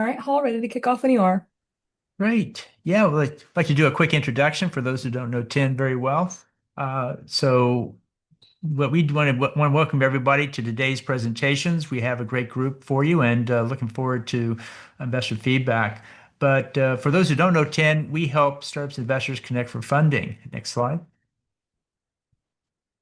All right, Hall, ready to kick off when you are. Great. Yeah, well, I'd like to do a quick introduction for those who don't know Tin very well. So what we want to welcome everybody to today's presentations. We have a great group for you and looking forward to investor feedback. But for those who don't know Tin, we help startups and investors connect for funding. Next slide.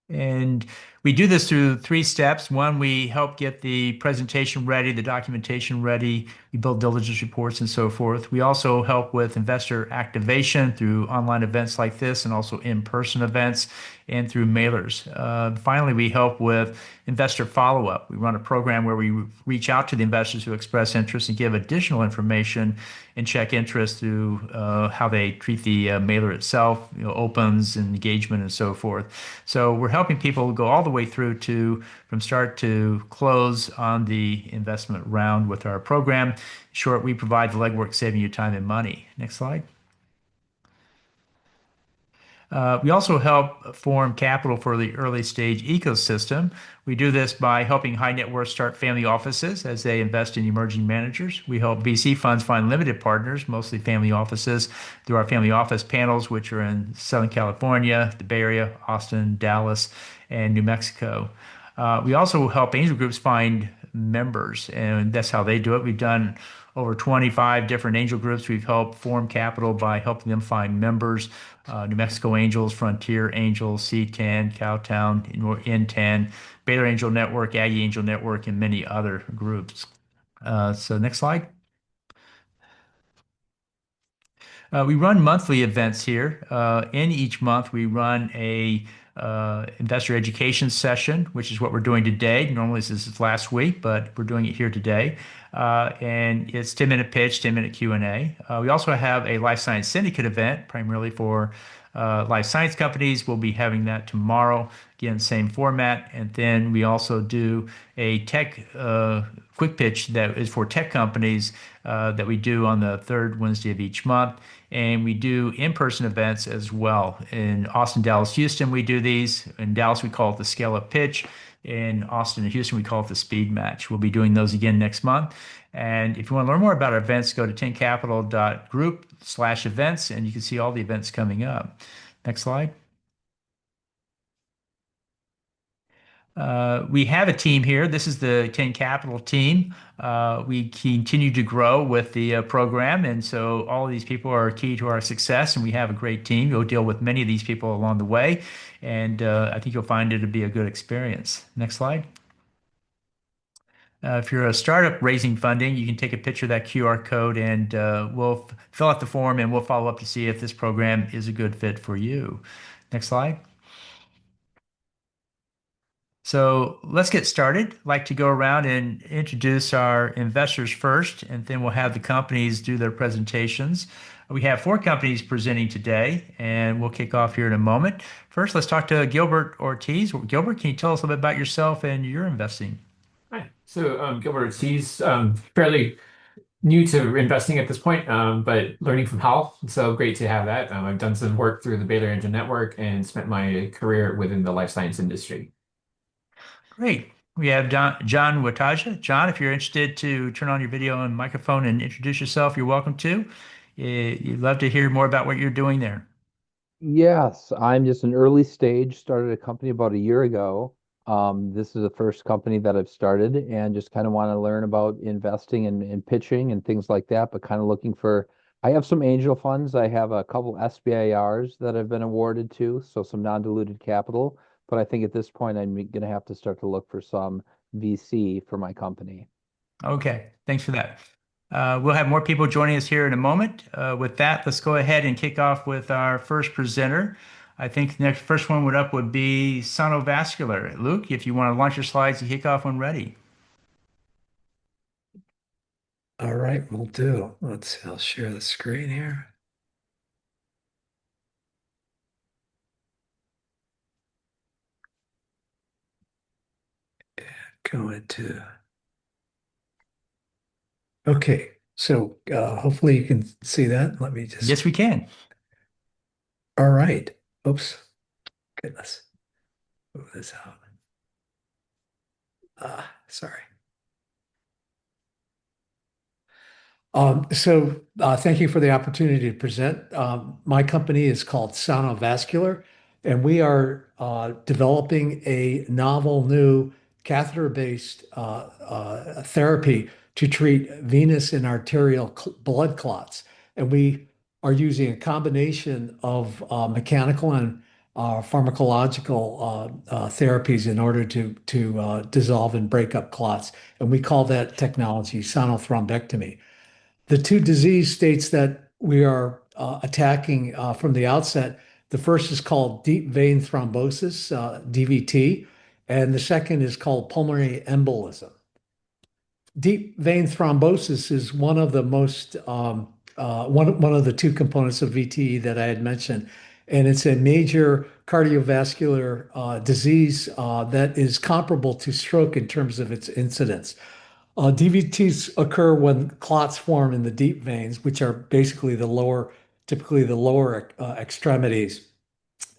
And we do this through three steps. One, we help get the presentation ready, the documentation ready. We build diligence reports and so forth. We also help with investor activation through online events like this and also in-person events and through mailers. Finally, we help with investor follow-up. We run a program where we reach out to the investors who express interest and give additional information and check interest through how they treat the mailer itself, opens and engagement and so forth. So we're helping people go all the way through to from start to close on the investment round with our program. In short, we provide the legwork, saving you time and money. Next slide. We also help form capital for the early stage ecosystem. We do this by helping high net worth start family offices as they invest in emerging managers. We help VC funds find limited partners, mostly family offices, through our family office panels, which are in Southern California, the Bay Area, Austin, Dallas, and New Mexico. We also help angel groups find members, and that's how they do it. We've done over 25 different angel groups. We've helped form capital by helping them find members. New Mexico Angels, Frontier Angels, C10, Cowtown, N10, Baylor Angel Network, Aggie Angel Network, and many other groups. So next slide. We run monthly events here. In each month, we run a investor education session, which is what we're doing today. Normally this is last week, but we're doing it here today. And it's 10-minute pitch, 10-minute Q&A. We also have a life science syndicate event, primarily for life science companies. We'll be having that tomorrow. Again, same format. And then we also do a tech quick pitch that is for tech companies that we do on the third Wednesday of each month. And we do in-person events as well. In Austin, Dallas, Houston, we do these. In Dallas, we call it the Scale Up Pitch. In Austin and Houston, we call it the Speed Match. We'll be doing those again next month. And if you want to learn more about our events, go to tincapital.group/events, and you can see all the events coming up. Next slide. We have a team here. This is the 10 Capital team. We continue to grow with the program, and so all of these people are key to our success, and we have a great team. You'll deal with many of these people along the way, and I think you'll find it to be a good experience. Next slide. If you're a startup raising funding, you can take a picture of that QR code and we'll fill out the form and we'll follow up to see if this program is a good fit for you. Next slide. So let's get started. I'd like to go around and introduce our investors first, and then we'll have the companies do their presentations. We have four companies presenting today, and we'll kick off here in a moment. First, let's talk to Gilbert Ortiz. Gilbert, can you tell us a little bit about yourself and your investing? Hi. Gilbert Ortiz, fairly new to investing at this point, but learning from Hal. So great to have that. I've done some work through the Baylor Engine Network and spent my career within the life science industry. Great. We have John Wataja. John, if you're interested to turn on your video and microphone and introduce yourself, you're welcome to. You'd love to hear more about what you're doing there. Yes, I'm just an early stage, started a company about a year ago. This is the first company that I've started and just kind of want to learn about investing and pitching and things like that, but kind of looking for, I have some angel funds. I have a couple SBIRs that I've been awarded to, so some non-diluted capital. But I think at this point, I'm going to have to start to look for some VC for my company. Okay, thanks for that. We'll have more people joining us here in a moment. With that, let's go ahead and kick off with our first presenter. I think the next first one would be SonoVascular. Luke, if you want to launch your slides and kick off when ready. All right, we'll do. Let's see, I'll share the screen here. Go into. Okay, so hopefully you can see that. Let me just. Yes, we can. All right. Oops. Goodness. Move this out. Sorry. Thank you for the opportunity to present. My company is called SonoVascular, and we are developing a novel new catheter-based therapy to treat venous and arterial blood clots. And we are using a combination of mechanical and pharmacological therapies in order to dissolve and break up clots. And we call that technology sonothrombectomy. The two disease states that we are attacking from the outset, the first is called deep vein thrombosis, DVT, and the second is called pulmonary embolism. Deep vein thrombosis is one of the most one of the two components of VTE that I had mentioned, and it's a major cardiovascular disease that is comparable to stroke in terms of its incidence. DVTs occur when clots form in the deep veins, which are basically typically the lower extremities.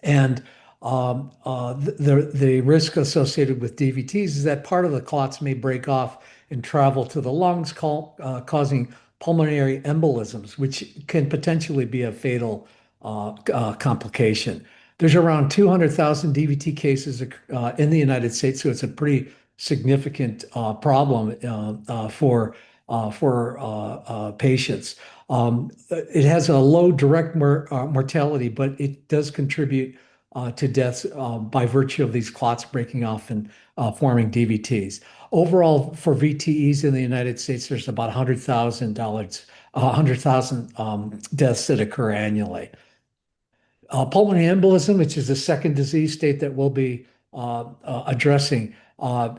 And the risk associated with DVTs is that part of the clots may break off and travel to the lungs, causing pulmonary embolisms, which can potentially be a fatal complication. There's around 200,000 DVT cases in the United States, so it's a pretty significant problem for patients. It has a low direct mortality, but it does contribute to deaths by virtue of these clots breaking off and forming DVTs. Overall, for VTEs in the United States, there's about 100,000 deaths that occur annually. Pulmonary embolism, which is the second disease state that we'll be addressing,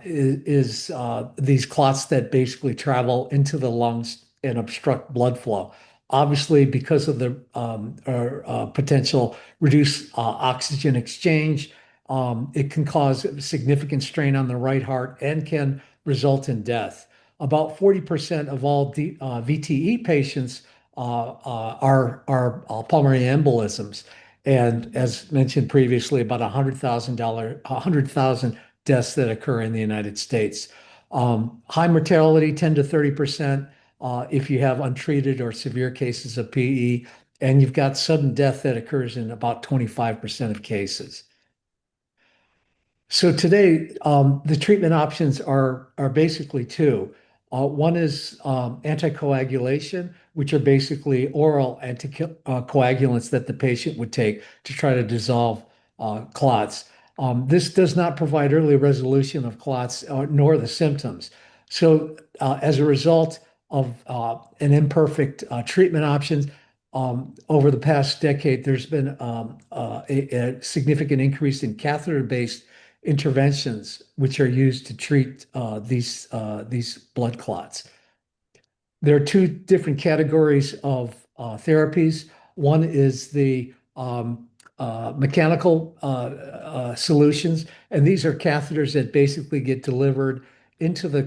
is these clots that basically travel into the lungs and obstruct blood flow. Obviously, because of the potential reduced oxygen exchange, it can cause significant strain on the right heart and can result in death. About 40% of all VTE patients are pulmonary embolisms. And as mentioned previously, about 100,000 deaths that occur in the United States. High mortality, 10 to 30%, if you have untreated or severe cases of PE, and you've got sudden death that occurs in about 25% of cases. So today, the treatment options are basically two. One is anticoagulation, which are basically oral anticoagulants that the patient would take to try to dissolve clots. This does not provide early resolution of clots nor the symptoms. So as a result of an imperfect treatment options, over the past decade, there's been a significant increase in catheter-based interventions, which are used to treat these blood clots. There are two different categories of therapies. One is the mechanical solutions, and these are catheters that basically get delivered into the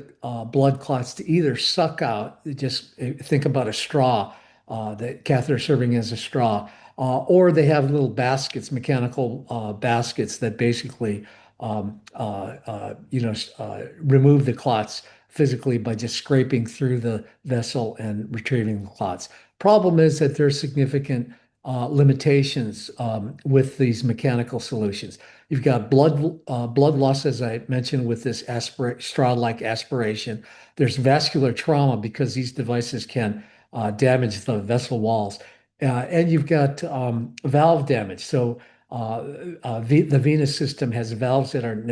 blood clots to either suck out, just think about a straw, the catheter serving as a straw, or they have little baskets, mechanical baskets that basically remove the clots physically by just scraping through the vessel and retrieving the clots. Problem is that there's significant limitations with these mechanical solutions. You've got blood loss, as I mentioned, with this straw-like aspiration. There's vascular trauma because these devices can damage the vessel walls. And you've got valve damage. So the venous system has valves that are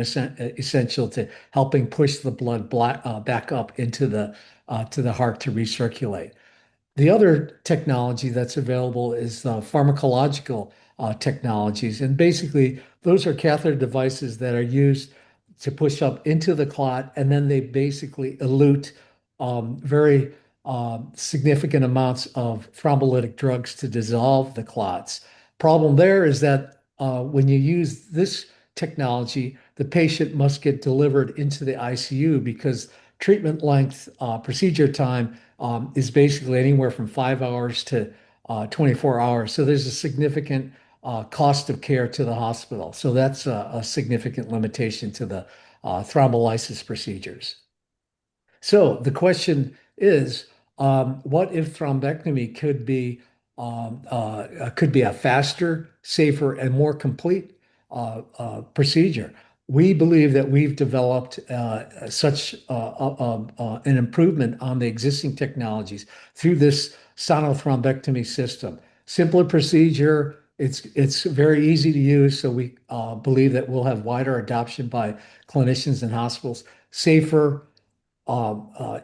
essential to helping push the blood back up into the to the heart to recirculate. The other technology that's available is pharmacological technologies, and basically those are catheter devices that are used to push up into the clot, and then they basically elute very significant amounts of thrombolytic drugs to dissolve the clots. Problem there is that when you use this technology, the patient must get delivered into the ICU because treatment length, procedure time is basically anywhere from 5 hours to 24 hours. So there's a significant cost of care to the hospital. So that's a significant limitation to the thrombolysis procedures. So the question is, What if thrombectomy could be a faster, safer, and more complete procedure? We believe that we've developed such an improvement on the existing technologies through this sonothrombectomy system. Simpler procedure. It's very easy to use, so we believe that we'll have wider adoption by clinicians and hospitals. Safer,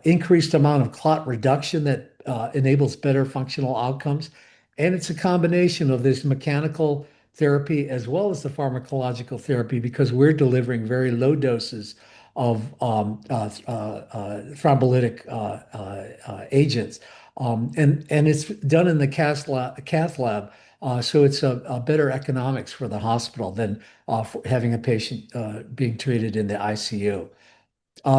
increased amount of clot reduction that enables better functional outcomes. And it's a combination of this mechanical therapy as well as the pharmacological therapy because we're delivering very low doses of thrombolytic agents. And it's done in the cath lab. So it's a better economics for the hospital than for having a patient being treated in the ICU.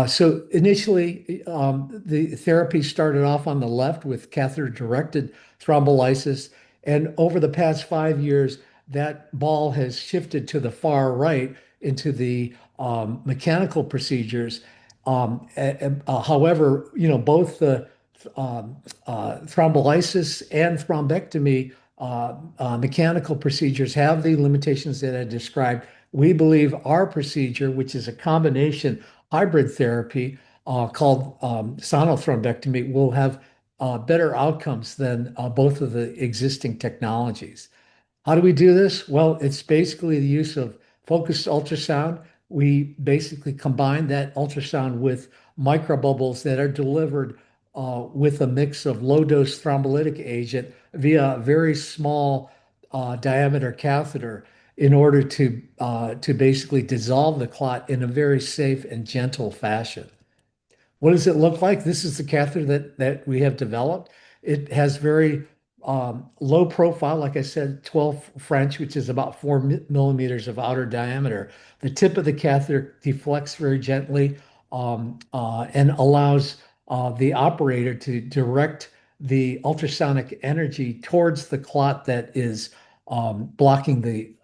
So initially, the therapy started off on the left with catheter-directed thrombolysis, and over the past 5 years, that ball has shifted to the far right into the mechanical procedures. However, both the thrombolysis and thrombectomy mechanical procedures have the limitations that I described. We believe our procedure, which is a combination hybrid therapy called sonothrombectomy, will have better outcomes than both of the existing technologies. How do we do this? Well, it's basically the use of focused ultrasound. We basically combine that ultrasound with microbubbles that are delivered with a mix of low-dose thrombolytic agent via a very small diameter catheter in order to basically dissolve the clot in a very safe and gentle fashion. What does it look like? This is the catheter that we have developed. It has very low profile, like I said, 12 French, which is about 4 millimeters of outer diameter. The tip of the catheter deflects very gently and allows the operator to direct the ultrasonic energy towards the clot that is blocking the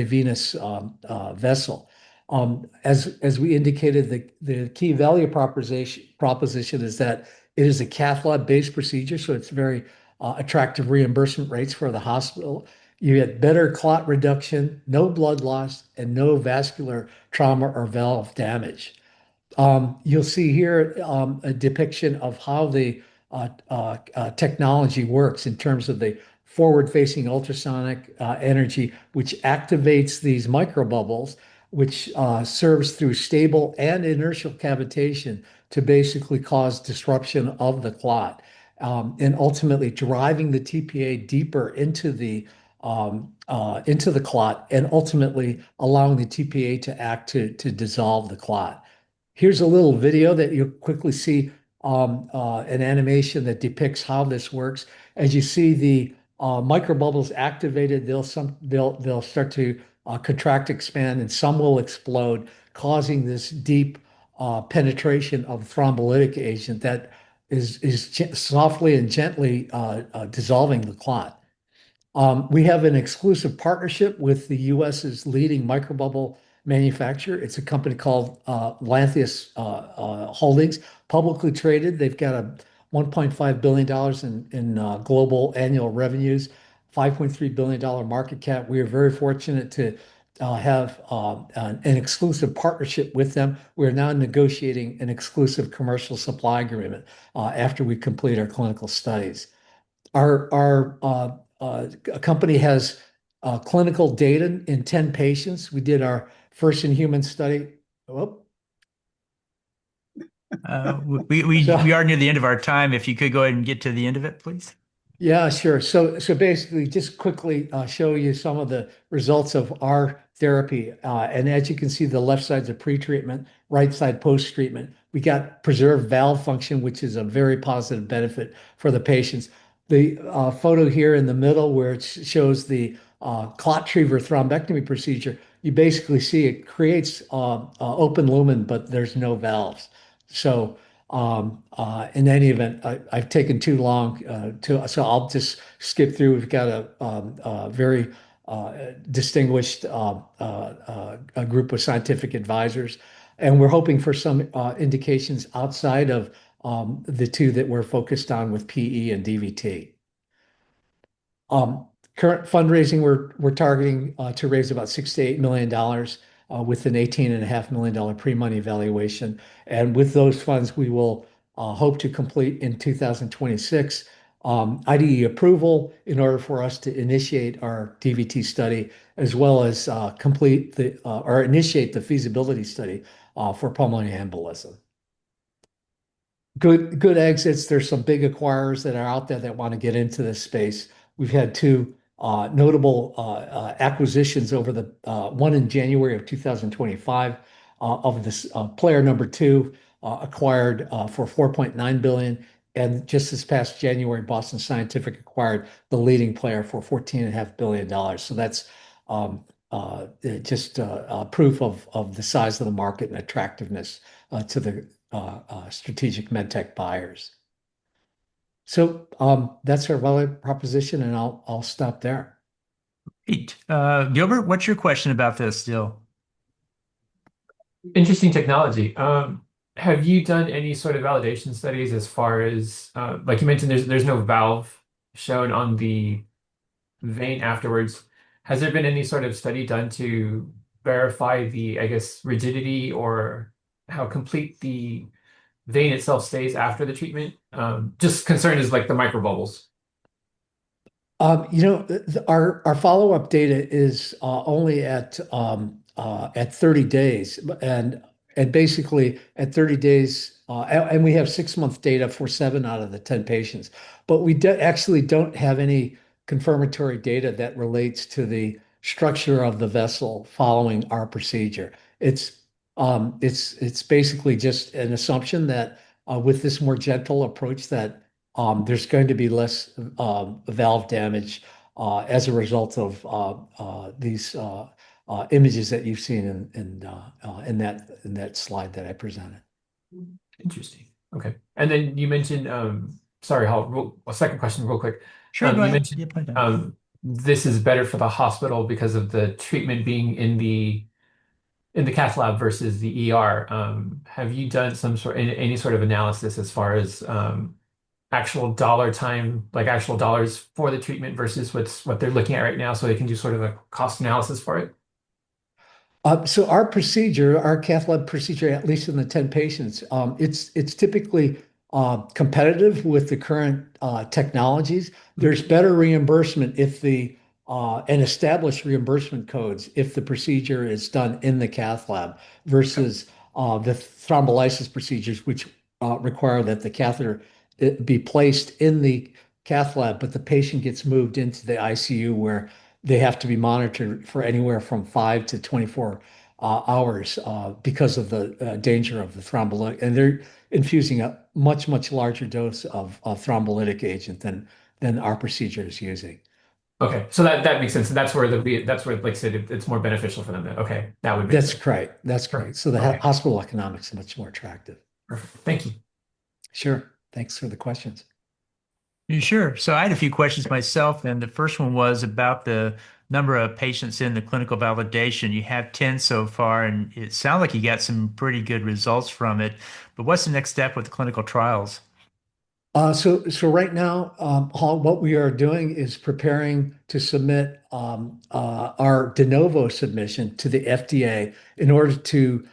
venous vessel. As we indicated, the key value proposition is that it is a cath lab-based procedure, so it's very attractive reimbursement rates for the hospital. You get better clot reduction, no blood loss, and no vascular trauma or valve damage. You'll see here a depiction of how the technology works in terms of the forward-facing ultrasonic energy, which activates these microbubbles, which serves through stable and inertial cavitation to basically cause disruption of the clot, and ultimately driving the TPA deeper into the clot and ultimately allowing the TPA to act to dissolve the clot. Here's a little video that you'll quickly see an animation that depicts how this works. As you see the microbubbles activated, they'll start to contract, expand, and some will explode, causing this deep penetration of thrombolytic agent that is softly and gently dissolving the clot. We have an exclusive partnership with the US's leading microbubble manufacturer. It's a company called Lantheus Holdings, publicly traded. They've got a $1.5 billion in global annual revenues, $5.3 billion market cap. We are very fortunate to have an exclusive partnership with them. We're now negotiating an exclusive commercial supply agreement after we complete our clinical studies. Our company has clinical data in 10 patients. We did our first in human study. Oh, We are near the end of our time. If you could go ahead and get to the end of it, please. yeah, sure. So basically, just quickly show you some of the results of our therapy. And as you can see, the left side's a pre-treatment, right side post-treatment. We got preserved valve function, which is a very positive benefit for the patients. The photo here in the middle where it shows the clot retriever thrombectomy procedure, you basically see it creates open lumen, but there's no valves. So in any event, I've taken too long so I'll just skip through. We've got a very distinguished a group of scientific advisors, and we're hoping for some indications outside of the two that we're focused on with PE and DVT. Current fundraising, we're targeting to raise about $6 to $8 million with an $18.5 million pre-money valuation. And with those funds, we will hope to complete in 2026 IDE approval in order for us to initiate our DVT study, as well as complete the or initiate the feasibility study for pulmonary embolism. Good exits. There's some big acquirers that are out there that want to get into this space. We've had two notable acquisitions over the one in January of 2025 of this player number two acquired for 4.9 billion. And just this past January, Boston Scientific acquired the leading player for $14.5 billion. So that's just proof of the size of the market and attractiveness to the strategic medtech buyers. So that's our value proposition, and I'll stop there. Great. Gilbert, what's your question about this deal? Interesting technology. Have you done any sort of validation studies as far as, like you mentioned, there's no valve shown on the vein afterwards. Has there been any sort of study done to verify the, I guess, rigidity or how complete the vein itself stays after the treatment? Just concerned is like the microbubbles. Our follow-up data is only at 30 days, and basically at 30 days, and we have 6-month data for 7 out of the 10 patients, but we actually don't have any confirmatory data that relates to the structure of the vessel following our procedure. It's basically just an assumption that with this more gentle approach that there's going to be less valve damage as a result of these images that you've seen in that slide that I presented. Interesting. Okay. And then you mentioned, sorry, a second question real quick. Sure, go You ahead. mentioned this is better for the hospital because of the treatment being in the cath lab versus the ER. Have you done any sort of analysis as far as actual dollar time, like actual dollars for the treatment versus what they're looking at right now, so they can do sort of a cost analysis for it? So our procedure, our cath lab procedure, at least in the 10 patients, it's typically competitive with the current technologies. There's better reimbursement and established reimbursement codes if the procedure is done in the cath lab versus the thrombolysis procedures, which require that the catheter be placed in the cath lab, but the patient gets moved into the ICU where they have to be monitored for anywhere from 5 to 24 hours because of the danger of the thrombolytic. And they're infusing a much, much larger dose of thrombolytic agent than our procedure is using. Okay, so that makes sense. And that's where like I said, it's more beneficial for them. Okay, that would make That's sense. correct. That's correct. So the Okay. hospital economics is much more attractive. Perfect. Thank you. Sure. Thanks for the questions. Sure. So I had a few questions myself, and the first one was about the number of patients in the clinical validation. You have 10 so far, and it sounds like you got some pretty good results from it. But what's the next step with the clinical trials? So right now, what we are doing is preparing to submit our de novo submission to the FDA in order to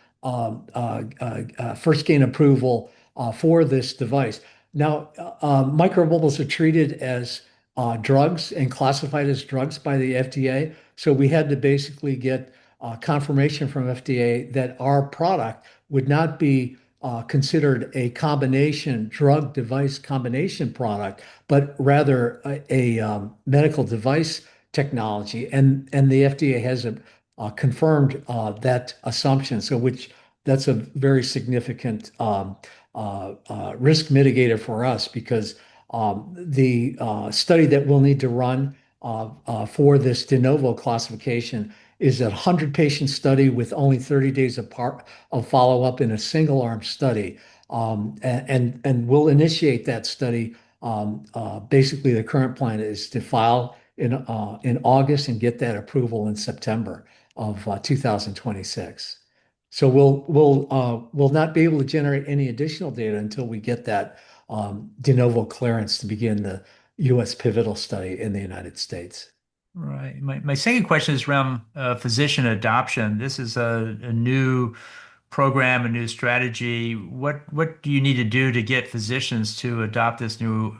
first gain approval for this device. Now, microbubbles are treated as drugs and classified as drugs by the FDA. So we had to basically get confirmation from FDA that our product would not be considered a combination drug device combination product, but rather a medical device technology. And the FDA has confirmed that assumption. So that's a very significant risk mitigator for us because the study that we'll need to run for this de novo classification is a 100-patient study with only 30 days of follow-up in a single-arm study. And we'll initiate that study. Basically, the current plan is to file in August and get that approval in September of 2026. So we'll not be able to generate any additional data until we get that de novo clearance to begin the U.S. pivotal study in the United States. Right. My second question is around physician adoption. This is a new program, a new strategy. What do you need to do to get physicians to adopt this new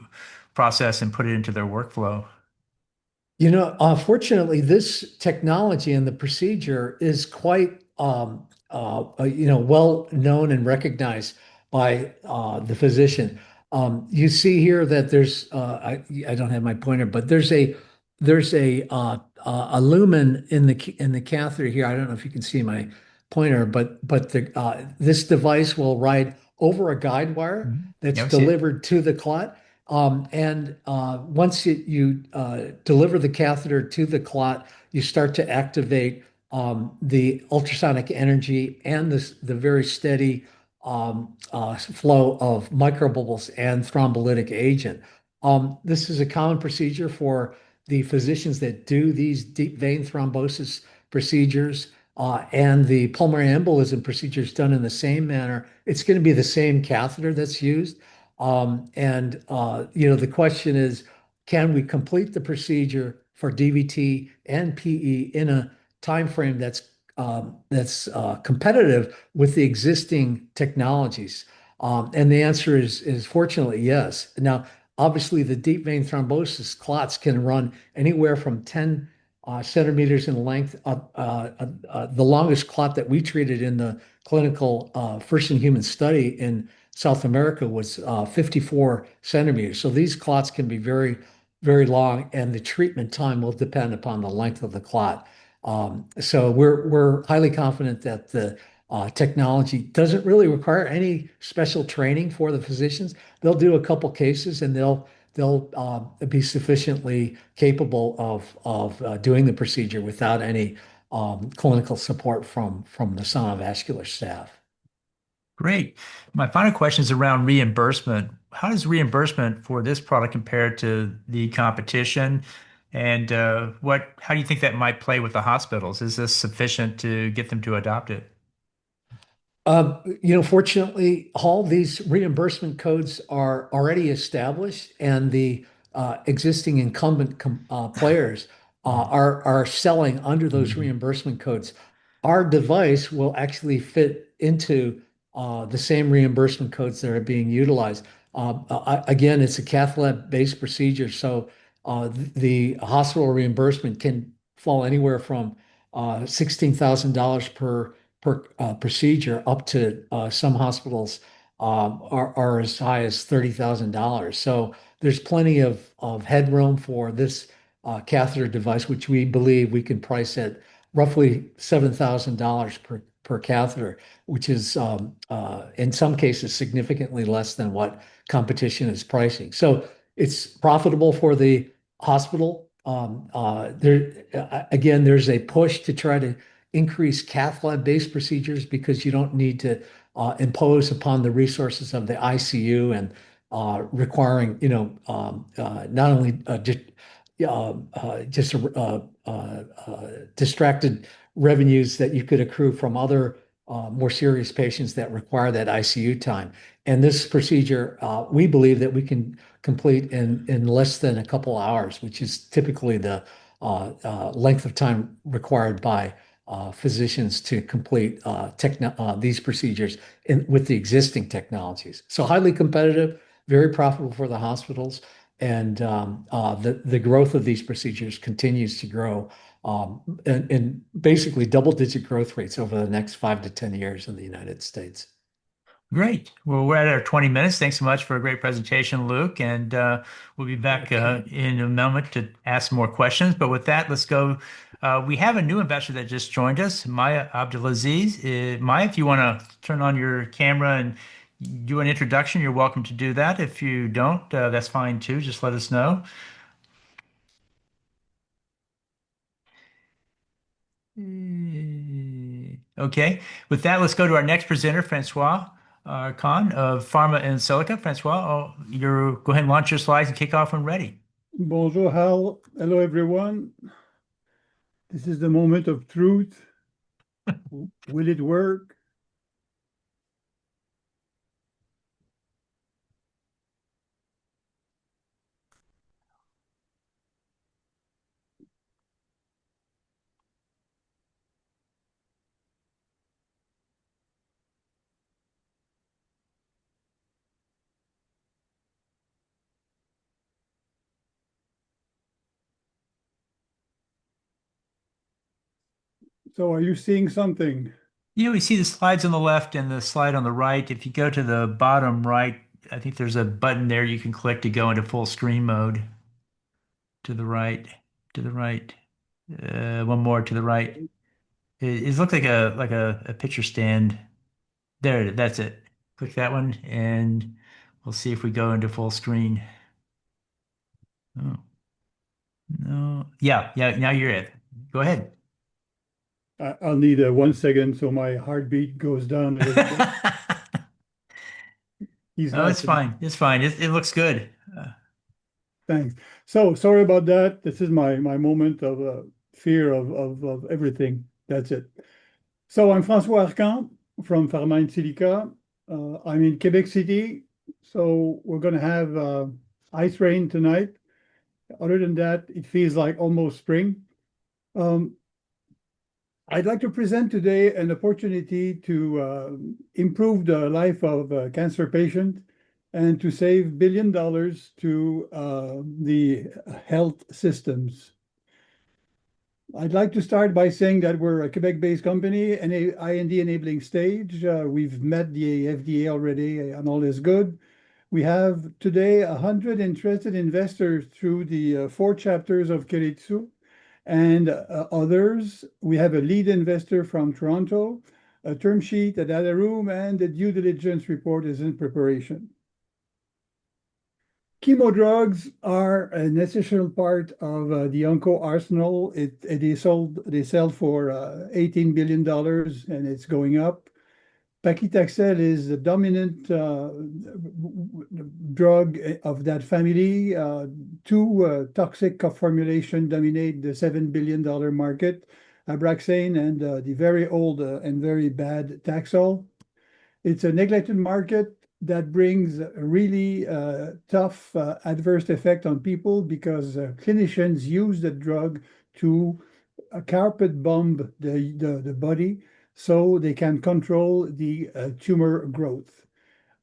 process and put it into their workflow? Fortunately, this technology and the procedure is quite, well known and recognized by the physician. You see here that I don't have my pointer, but there's a lumen in the catheter here. I don't know if you can see my pointer, but this device will ride over a guide wire Mhm. that's Yeah, we see it. delivered to the clot. And once you deliver the catheter to the clot, you start to activate the ultrasonic energy and the very steady flow of microbubbles and thrombolytic agent. This is a common procedure for the physicians that do these deep vein thrombosis procedures and the pulmonary embolism procedures done in the same manner. It's going to be the same catheter that's used. The question is, can we complete the procedure for DVT and PE in a time frame that's competitive with the existing technologies? And the answer is fortunately yes. Now, obviously, the deep vein thrombosis clots can run anywhere from 10 centimeters in length. The longest clot that we treated in the clinical first in human study in South America was 54 centimeters. So these clots can be very, very long, and the treatment time will depend upon the length of the clot. So we're highly confident that the technology doesn't really require any special training for the physicians. They'll do a couple cases and they'll be sufficiently capable of doing the procedure without any clinical support from the SonoVascular staff. Great. My final question is around reimbursement. How does reimbursement for this product compare to the competition? And how do you think that might play with the hospitals? Is this sufficient to get them to adopt it? Fortunately, all these reimbursement codes are already established, and the existing incumbent players are selling under those Mhm. reimbursement codes. Our device will actually fit into the same reimbursement codes that are being utilized. Again, it's a cath lab-based procedure, so the hospital reimbursement can fall anywhere from $16,000 per procedure up to some hospitals are as high as $30,000. So there's plenty of headroom for this catheter device, which we believe we can price at roughly $7,000 per catheter, which is in some cases significantly less than what competition is pricing. So it's profitable for the hospital. Again, there's a push to try to increase cath lab-based procedures because you don't need to impose upon the resources of the ICU and requiring, not only just distracted revenues that you could accrue from other more serious patients that require that ICU time. And this procedure, we believe that we can complete in less than a couple hours, which is typically the length of time required by physicians to complete these procedures with the existing technologies. So highly competitive, very profitable for the hospitals, and the growth of these procedures continues to grow in basically double-digit growth rates over the next 5 to 10 years in the United States. Great. Well, we're at our 20 minutes. Thanks so much for a great presentation, Luke. And we'll be back in a moment to ask some more questions. But with that, let's go. We have a new investor that just joined us, Maya Abdulaziz. Maya, if you want to turn on your camera and do an introduction, you're welcome to do that. If you don't, that's fine too. Just let us know. Okay. With that, let's go to our next presenter, Francois Khan of Pharma and Silica. Francois, go ahead and launch your slides and kick off when ready. Bonjour, Hal. Hello, everyone. This is the moment of truth. Will it work? So are you seeing something? We see the slides on the left and the slide on the right. If you go to the bottom right, I think there's a button there you can click to go into full screen mode. To the right, to the right, one more to the right. It looks like a picture stand. There, that's it. Click that one, and we'll see if we go into full screen. Oh, no. Yeah, yeah, now you're it. Go ahead. I'll need 1 second so my heartbeat goes down a little bit. He's Oh, it's laughing. fine. It's fine. It looks good. Thanks. So sorry about that. This is my moment of fear of everything. That's it. So I'm François Arcan from Pharma and Silica. I'm in Quebec City. So we're going to have ice rain tonight. Other than that, it feels like almost spring. Um, I'd like to present today an opportunity to improve the life of a cancer patient and to save $1 billion to the health systems. I'd like to start by saying that we're a Quebec-based company and a IND enabling stage. We've met the FDA already and all is good. We have today 100 interested investors through the 4 chapters of Keritsu and others. We have a lead investor from Toronto, a term sheet, a data room, and the due diligence report is in preparation. Chemo drugs are an essential part of the onco arsenal. They sell for $18 billion and it's going up. Paclitaxel is the dominant drug of that family. Two toxic formulation dominate the $7 billion market, Abraxane and the very old and very bad Taxol. It's a neglected market that brings a really tough adverse effect on people because clinicians use the drug to carpet bomb the body so they can control the tumor growth.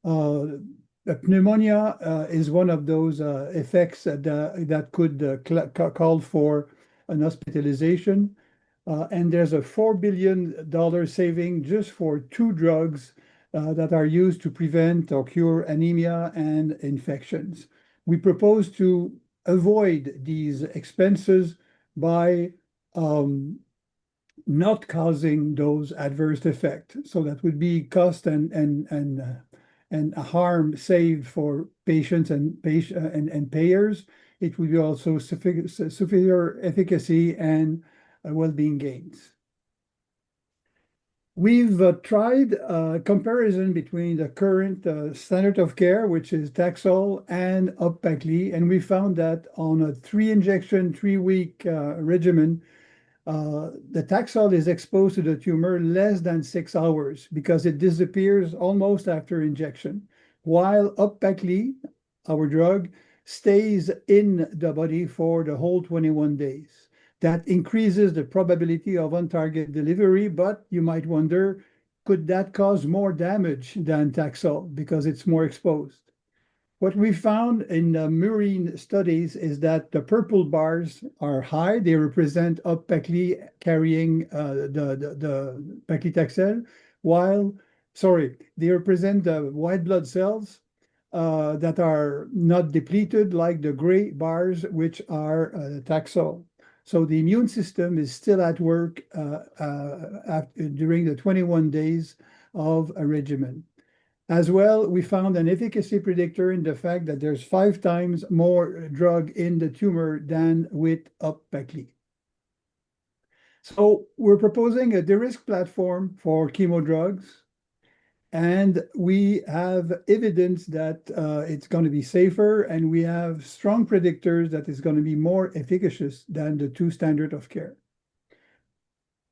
Pneumonia is one of those effects that could call for an hospitalization. And there's a $4 billion saving just for 2 drugs that are used to prevent or cure anemia and infections. We propose to avoid these expenses by not causing those adverse effects. So that would be cost and harm saved for patients and payers. It would be also superior efficacy and well-being gains. We've tried a comparison between the current standard of care, which is Taxol, and Upacli, and we found that on a 3-injection, 3-week regimen, the Taxol is exposed to the tumor less than 6 hours because it disappears almost after injection, while Upacli, our drug, stays in the body for the whole 21 days. That increases the probability of on-target delivery, but you might wonder, could that cause more damage than Taxol because it's more exposed? What we found in murine studies is that the purple bars are high. They represent Upacli carrying the paclitaxel, they represent the white blood cells that are not depleted, like the gray bars, which are Taxol. So the immune system is still at work during the 21 days of a regimen. As well, we found an efficacy predictor in the fact that there's 5 times more drug in the tumor than with Upacli. So we're proposing a de-risk platform for chemo drugs, and we have evidence that it's going to be safer, and we have strong predictors that it's going to be more efficacious than the 2 standard of care.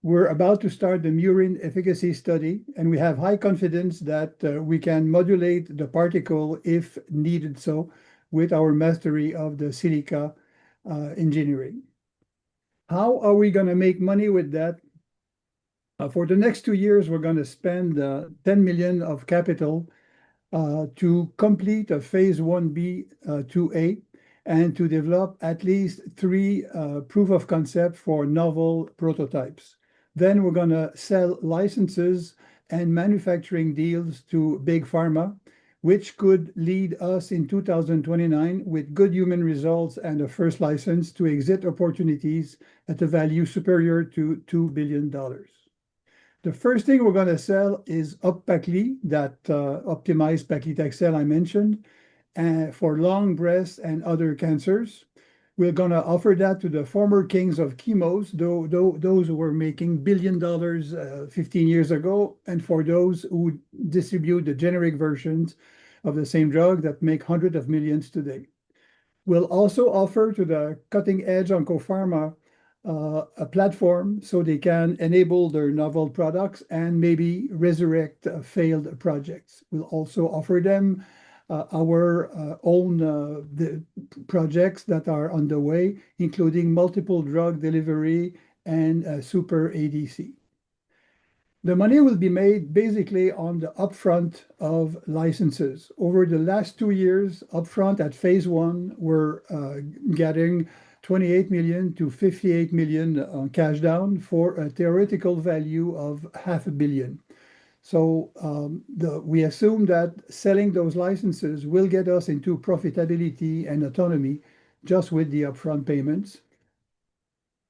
We're about to start the murine efficacy study, and we have high confidence that we can modulate the particle if needed so with our mastery of the Silica engineering. How are we going to make money with that? For the next 2 years, we're going to spend 10 million of capital to complete a phase 1B, 2A, and to develop at least 3 proof of concept for novel prototypes. Then we're going to sell licenses and manufacturing deals to big pharma, which could lead us in 2029 with good human results and a first license to exit opportunities at a value superior to $2 billion. The first thing we're going to sell is Upacli, that optimized paclitaxel I mentioned, for long breast and other cancers. We're going to offer that to the former kings of chemos, those who were making $1 billion 15 years ago, and for those who distribute the generic versions of the same drug that make hundreds of millions today. We'll also offer to the cutting edge oncopharma a platform so they can enable their novel products and maybe resurrect failed projects. We'll also offer them our own the projects that are underway, including multiple drug delivery and super ADC. The money will be made basically on the upfront of licenses. Over the last 2 years, upfront at phase one, we're getting 28 million to 58 million on cash down for a theoretical value of $500 million. So we assume that selling those licenses will get us into profitability and autonomy just with the upfront payments.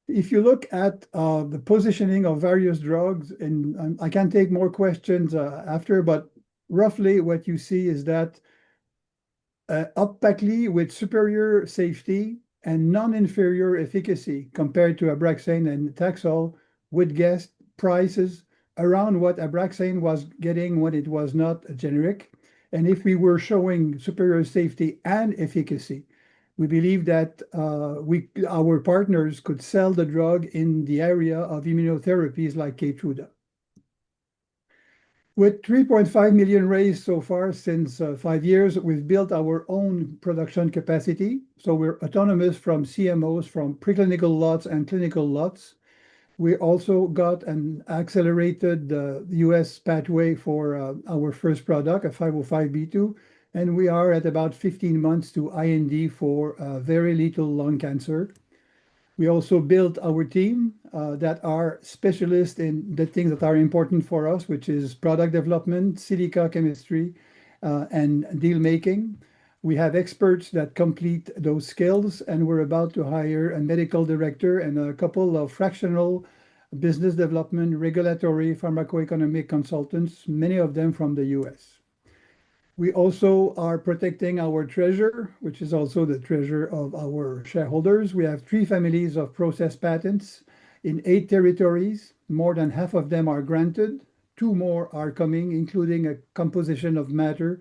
If you look at the positioning of various drugs, and I can take more questions after, but roughly what you see is that Upacli with superior safety and non-inferior efficacy compared to Abraxane and Taxol would get prices around what Abraxane was getting when it was not a generic. And if we were showing superior safety and efficacy, we believe that our partners could sell the drug in the area of immunotherapies like Keytruda. With 3.5 million raised so far since 5 years, we've built our own production capacity. So we're autonomous from CMOs, from preclinical lots and clinical lots. We also got an accelerated US pathway for our first product, a 505(b)(2), and we are at about 15 months to IND for very little lung cancer. We also built our team that are specialists in the things that are important for us, which is product development, silica chemistry, and deal making. We have experts that complete those skills, and we're about to hire a medical director and a couple of fractional business development, regulatory, pharmacoeconomic consultants, many of them from the US. We also are protecting our treasure, which is also the treasure of our shareholders. We have 3 families of process patents in 8 territories. More than half of them are granted. 2 more are coming, including a composition of matter.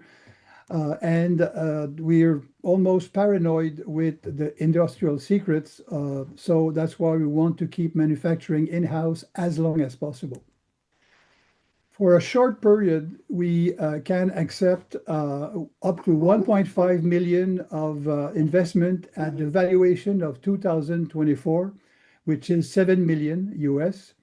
We're almost paranoid with the industrial secrets. So that's why we want to keep manufacturing in-house as long as possible. For a short period, we can accept up to 1.5 million of investment at the valuation of 2024, which is $7 million US.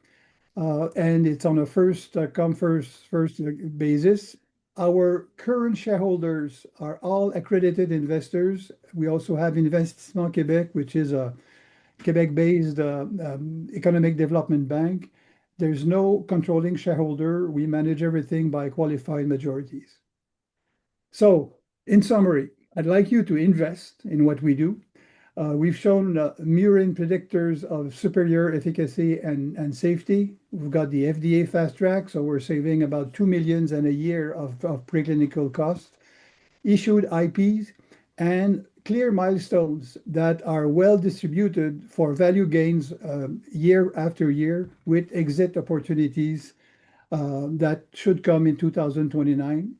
And it's on a first come, first basis. Our current shareholders are all accredited investors. We also have Investissement Québec, which is a Quebec-based economic development bank. There's no controlling shareholder. We manage everything by qualified majorities. So, in summary, I'd like you to invest in what we do. We've shown murine predictors of superior efficacy and safety. We've got the FDA fast track, so we're saving about $2 million a year of preclinical costs, issued IPs, and clear milestones that are well distributed for value gains year after year with exit opportunities that should come in 2029.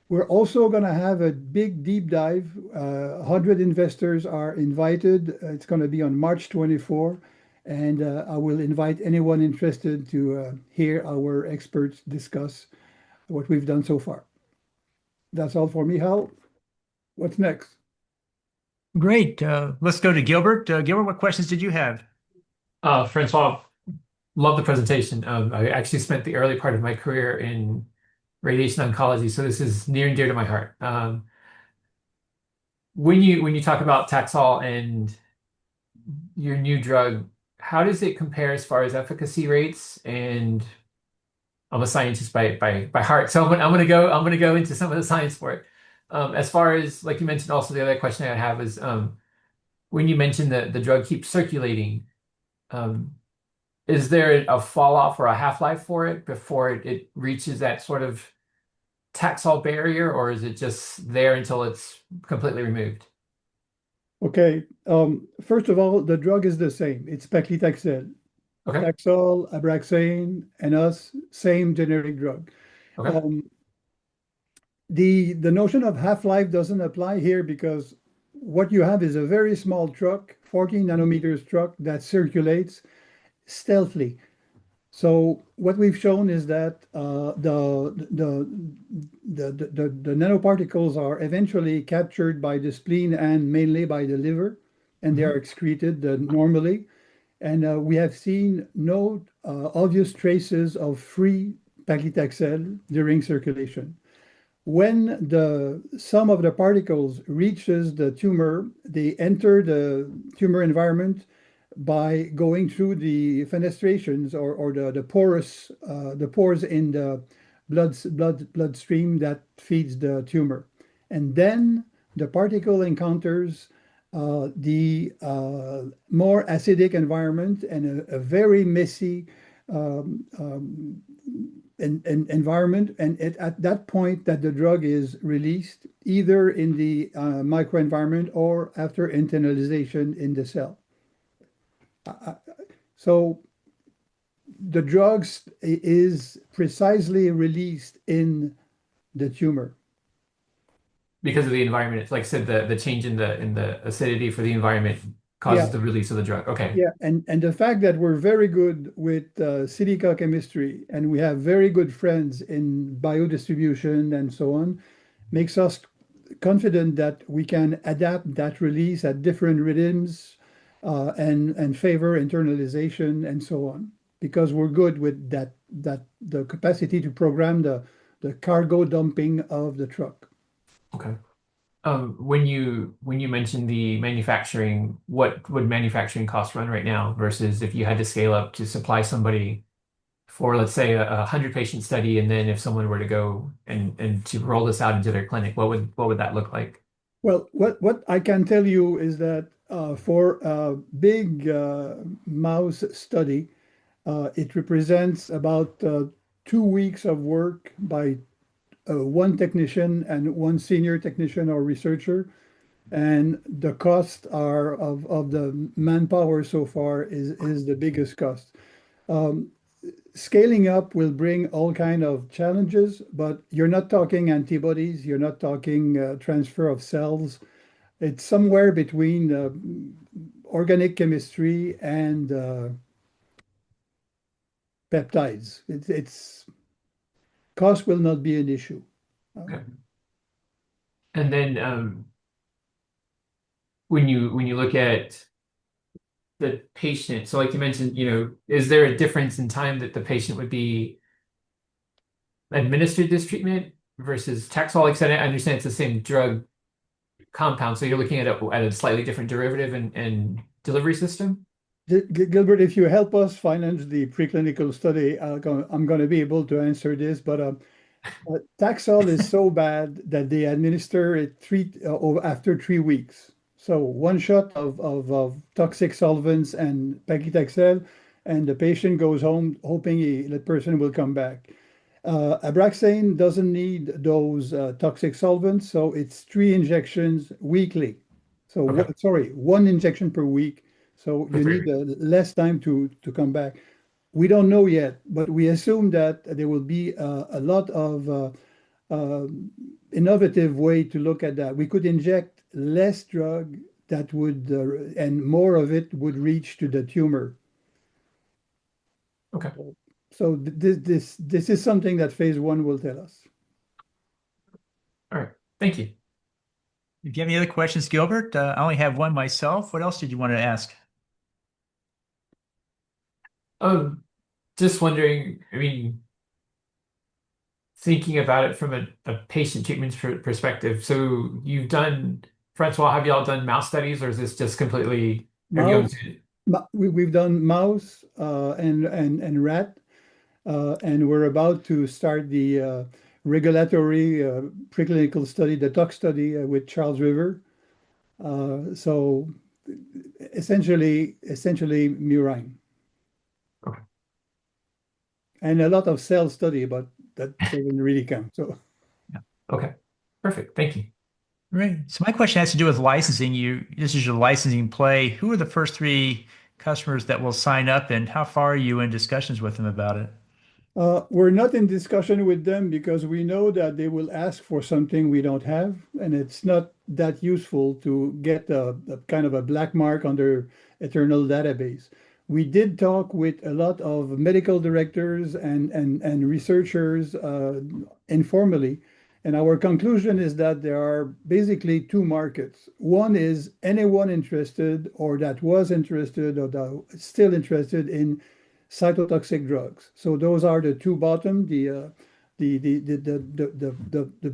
We're also going to have a big deep dive. 100 investors are invited. It's going to be on March 24, and I will invite anyone interested to hear our experts discuss what we've done so far. That's all for me, Hal. What's next? Great. Let's go to Gilbert. Gilbert, what questions did you have? Francois, love the presentation. I actually spent the early part of my career in radiation oncology, so this is near and dear to my heart. When you talk about Taxol and your new drug, how does it compare as far as efficacy rates? And I'm a scientist by heart, so I'm gonna go into some of the science for it. As far as like you mentioned, also the other question I have is when you mentioned that the drug keeps circulating, um, is there a fall off or a half-life for it before it reaches that sort of Taxol barrier, or is it just there until it's completely removed? Okay, first of all, the drug is the same. It's paclitaxel. Okay. Taxol, Abraxane, and us, same generic drug. Okay. Um, the notion of half-life doesn't apply here because what you have is a very small truck, 14 nanometers truck that circulates stealthily. So what we've shown is that the nanoparticles are eventually captured by the spleen and mainly by the liver, and they are Mhm. excreted normally. And we have seen no obvious traces of free paclitaxel during circulation. When the sum of the particles reaches the tumor, they enter the tumor environment by going through the fenestrations or the pores in the bloodstream that feeds the tumor. And then the particle encounters the more acidic environment and a very messy um, um, environment. And at that point that the drug is released, either in the microenvironment or after internalization in the cell. So the drugs is precisely released in the tumor. Because of the environment, it's like I said, the change in the acidity for the environment Yeah, causes the release of the drug. Okay. yeah, and the fact that we're very good with silica chemistry and we have very good friends in biodistribution and so on makes us confident that we can adapt that release at different rhythms and favor internalization and so on because we're good with that the capacity to program the cargo dumping of the truck. Okay. When you mentioned the manufacturing, what would manufacturing cost run right now versus if you had to scale up to supply somebody for, let's say, a 100 patient study, and then if someone were to go and to roll this out into their clinic, what would that look like? Well, what I can tell you is that for a big mouse study, it represents about 2 weeks of work by one technician and one senior technician or researcher. And the cost are of the manpower so far is the biggest cost. Um, Scaling up will bring all kind of challenges, but you're not talking antibodies, you're not talking transfer of cells. It's somewhere between organic chemistry and peptides. It's cost will not be an issue. Okay. And then when you look at the patient, so like you mentioned, is there a difference in time that the patient would be administered this treatment versus Taxol? Like I said, I understand it's the same drug compound, so you're looking at a slightly different derivative and delivery system. Gilbert, if you help us finance the preclinical study, I'm going to be able to answer this. But Taxol is so bad that they administer it after 3 weeks. So one shot of toxic solvents and paclitaxel, and the patient goes home hoping the person will come back. Abraxane doesn't need those toxic solvents, so it's 3 injections weekly. So Okay, sorry, one injection per week. So for you need 3 weeks. less time to come back. We don't know yet, but we assume that there will be a lot of uh, innovative way to look at that. We could inject less drug that would, and more of it would reach to the tumor. Okay, So this is something that phase one will tell us. all right. Thank you. If you have any other questions, Gilbert, I only have one myself. What else did you want to ask? Um, just wondering, I mean, thinking about it from a patient treatment perspective. So you've done, Francois, have y'all done mouse studies, or is this just completely, have you Mouse, We've done mouse and rat, and we're about to start the regulatory preclinical study, the tox study with Charles River. So essentially murine. Okay. And a lot of cell study, but that doesn't really count. So Okay. Perfect. Thank you. Right. So my question has to do with licensing. This is your licensing play. Who are the first three customers that will sign up, and how far are you in discussions with them about it? we're not in discussion with them because we know that they will ask for something we don't have, and it's not that useful to get a kind of a black mark on their eternal database. We did talk with a lot of medical directors and researchers informally, and our conclusion is that there are basically two markets. One is anyone interested or that was interested or that still interested in cytotoxic drugs. So those are the two bottom, the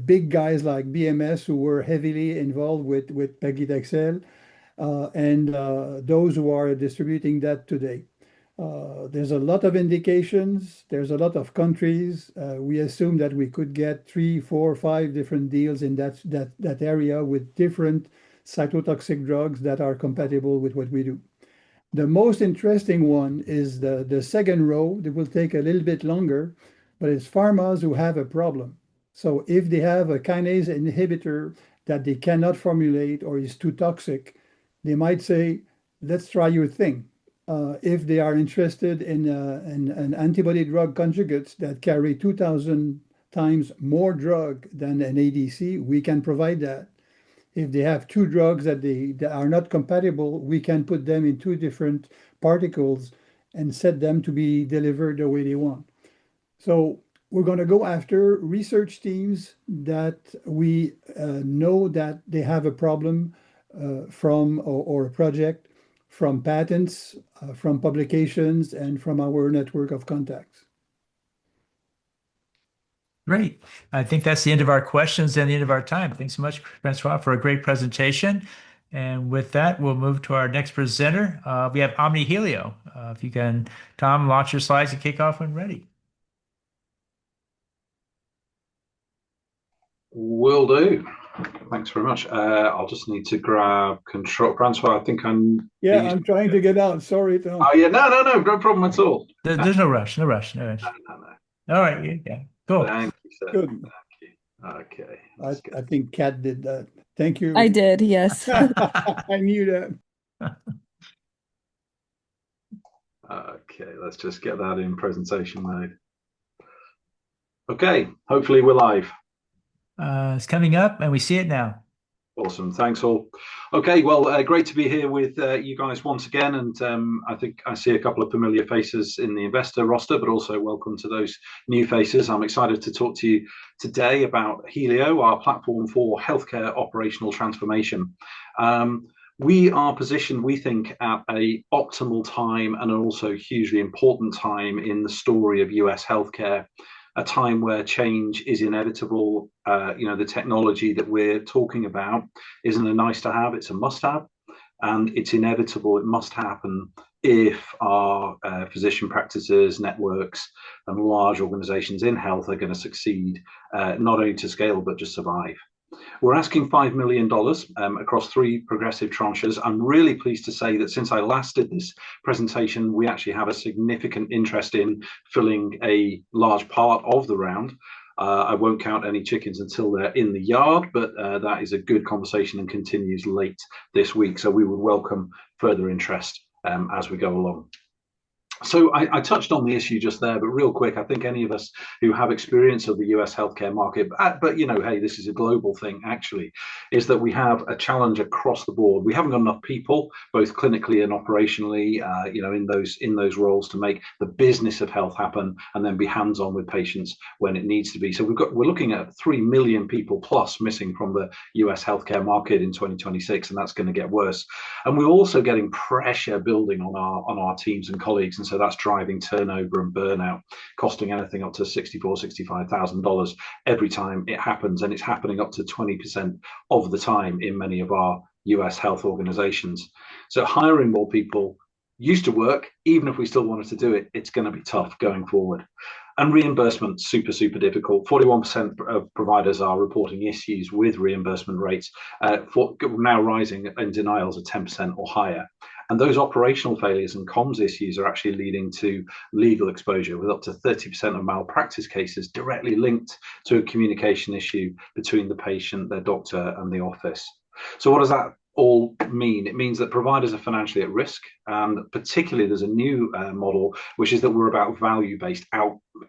big guys like BMS who were heavily involved with paclitaxel, and those who are distributing that today. There's a lot of indications. There's a lot of countries. We assume that we could get 3, 4, 5 different deals in that area with different cytotoxic drugs that are compatible with what we do. The most interesting one is the second row. That will take a little bit longer, but it's pharmas who have a problem. So if they have a kinase inhibitor that they cannot formulate or is too toxic, they might say, let's try your thing. If they are interested in an antibody drug conjugates that carry 2,000 times more drug than an ADC, we can provide that. If they have two drugs that are not compatible, we can put them in two different particles and set them to be delivered the way they want. So we're going to go after research teams that we know that they have a problem from or a project from patents, from publications, and from our network of contacts. Great. I think that's the end of our questions and the end of our time. Thanks so much, Francois, for a great presentation. And with that, we'll move to our next presenter. We have Omni Helio. If you can, Tom, launch your slides and kick off when ready. Will do. Thanks very much. I'll just need to grab control. Francois, I think I'm. Yeah, I'm trying to get out. Sorry, Tom. Oh yeah, no problem at all. There's no rush, no rush. No. All right, yeah, cool. Thank you, sir. Good. Thank you. Okay. I think Kat did that. Thank you. I did, yes. I knew that. Okay, let's just get that in presentation mode. Okay, hopefully we're live. It's coming up and we see it now. Awesome. Thanks all. Okay, well, great to be here with you guys once again. And I think I see a couple of familiar faces in the investor roster, but also welcome to those new faces. I'm excited to talk to you today about Helio, our platform for healthcare operational transformation. We are positioned, we think, at an optimal time and also hugely important time in the story of US healthcare. A time where change is inevitable. The technology that we're talking about isn't a nice to have, it's a must have, and it's inevitable. It must happen if our physician practices, networks, and large organizations in health are going to succeed, not only to scale, but just survive. We're asking $5 million across 3 progressive tranches. I'm really pleased to say that since I last did this presentation, we actually have a significant interest in filling a large part of the round. I won't count any chickens until they're in the yard, but that is a good conversation and continues late this week. So we would welcome further interest as we go along. So I touched on the issue just there, but real quick, I think any of us who have experience of the US healthcare market, but hey, this is a global thing actually, is that we have a challenge across the board. We haven't got enough people, both clinically and operationally, in those roles to make the business of health happen and then be hands-on with patients when it needs to be. So we're looking at 3 million people plus missing from the US healthcare market in 2026, and that's going to get worse. And we're also getting pressure building on our teams and colleagues. And so that's driving turnover and burnout, costing anything up to $64,000, $65,000 every time it happens. And it's happening up to 20% of the time in many of our US health organizations. So hiring more people used to work. Even if we still wanted to do it, it's going to be tough going forward. And reimbursement, super, super difficult. 41% of providers are reporting issues with reimbursement rates, now rising in denials of 10% or higher. And those operational failures and comms issues are actually leading to legal exposure, with up to 30% of malpractice cases directly linked to a communication issue between the patient, their doctor, and the office. So what does that all mean? It means that providers are financially at risk, and particularly there's a new model, which is that we're about value-based,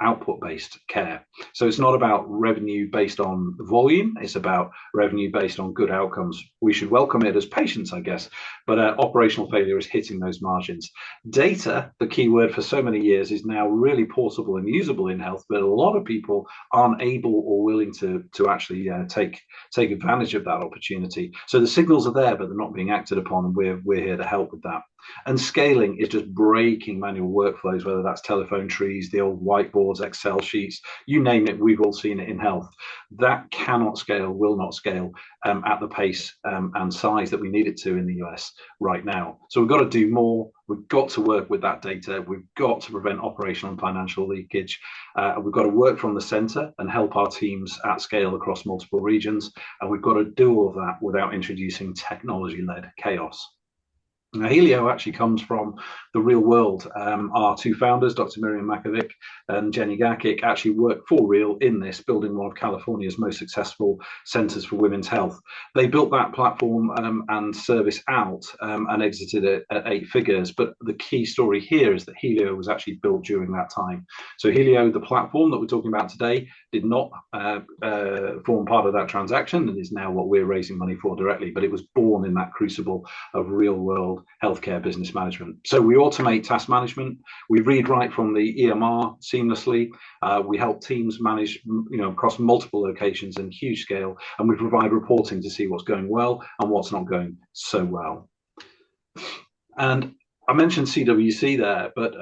output-based care. So it's not about revenue based on volume, it's about revenue based on good outcomes. We should welcome it as patients, I guess, but operational failure is hitting those margins. Data, the key word for so many years, is now really portable and usable in health, but a lot of people aren't able or willing to actually take advantage of that opportunity. So the signals are there, but they're not being acted upon, and we're here to help with that. And scaling is just breaking manual workflows, whether that's telephone trees, the old whiteboards, Excel sheets, you name it, we've all seen it in health. That cannot scale, will not scale at the pace and size that we need it to in the US right now. So we've got to do more. We've got to work with that data. We've got to prevent operational and financial leakage. We've got to work from the center and help our teams at scale across multiple regions. And we've got to do all of that without introducing technology-led chaos. Now, Helio actually comes from the real world. Our two founders, Dr. Miriam Makovic and Jenny Gakic, actually worked for real in this, building one of California's most successful centers for women's health. They built that platform and service out and exited it at 8 figures. But the key story here is that Helio was actually built during that time. So Helio, the platform that we're talking about today, did not form part of that transaction and is now what we're raising money for directly. But it was born in that crucible of real world healthcare business management. So we automate task management, we read right from the EMR seamlessly, we help teams manage across multiple locations and huge scale, and we provide reporting to see what's going well and what's not going so well. And I mentioned CWC there, but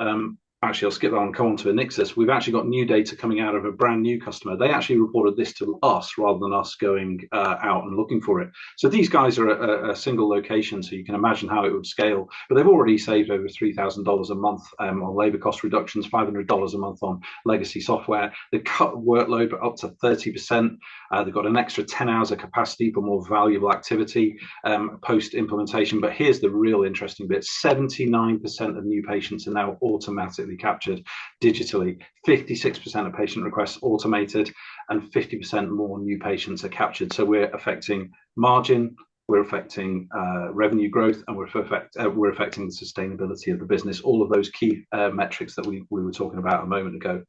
actually I'll skip that and come on to Anixis. We've actually got new data coming out of a brand new customer. They actually reported this to us rather than us going out and looking for it. So these guys are a single location, so you can imagine how it would scale. But they've already saved over $3,000 a month on labor cost reductions, $500 a month on legacy software. They've cut workload up to 30%. They've got an extra 10 hours of capacity for more valuable activity post-implementation. But here's the real interesting bit. 79% of new patients are now automatically captured digitally, 56% of patient requests automated, and 50% more new patients are captured. So we're affecting margin, we're affecting revenue growth, and we're affecting the sustainability of the business, all of those key metrics that we were talking about a moment ago.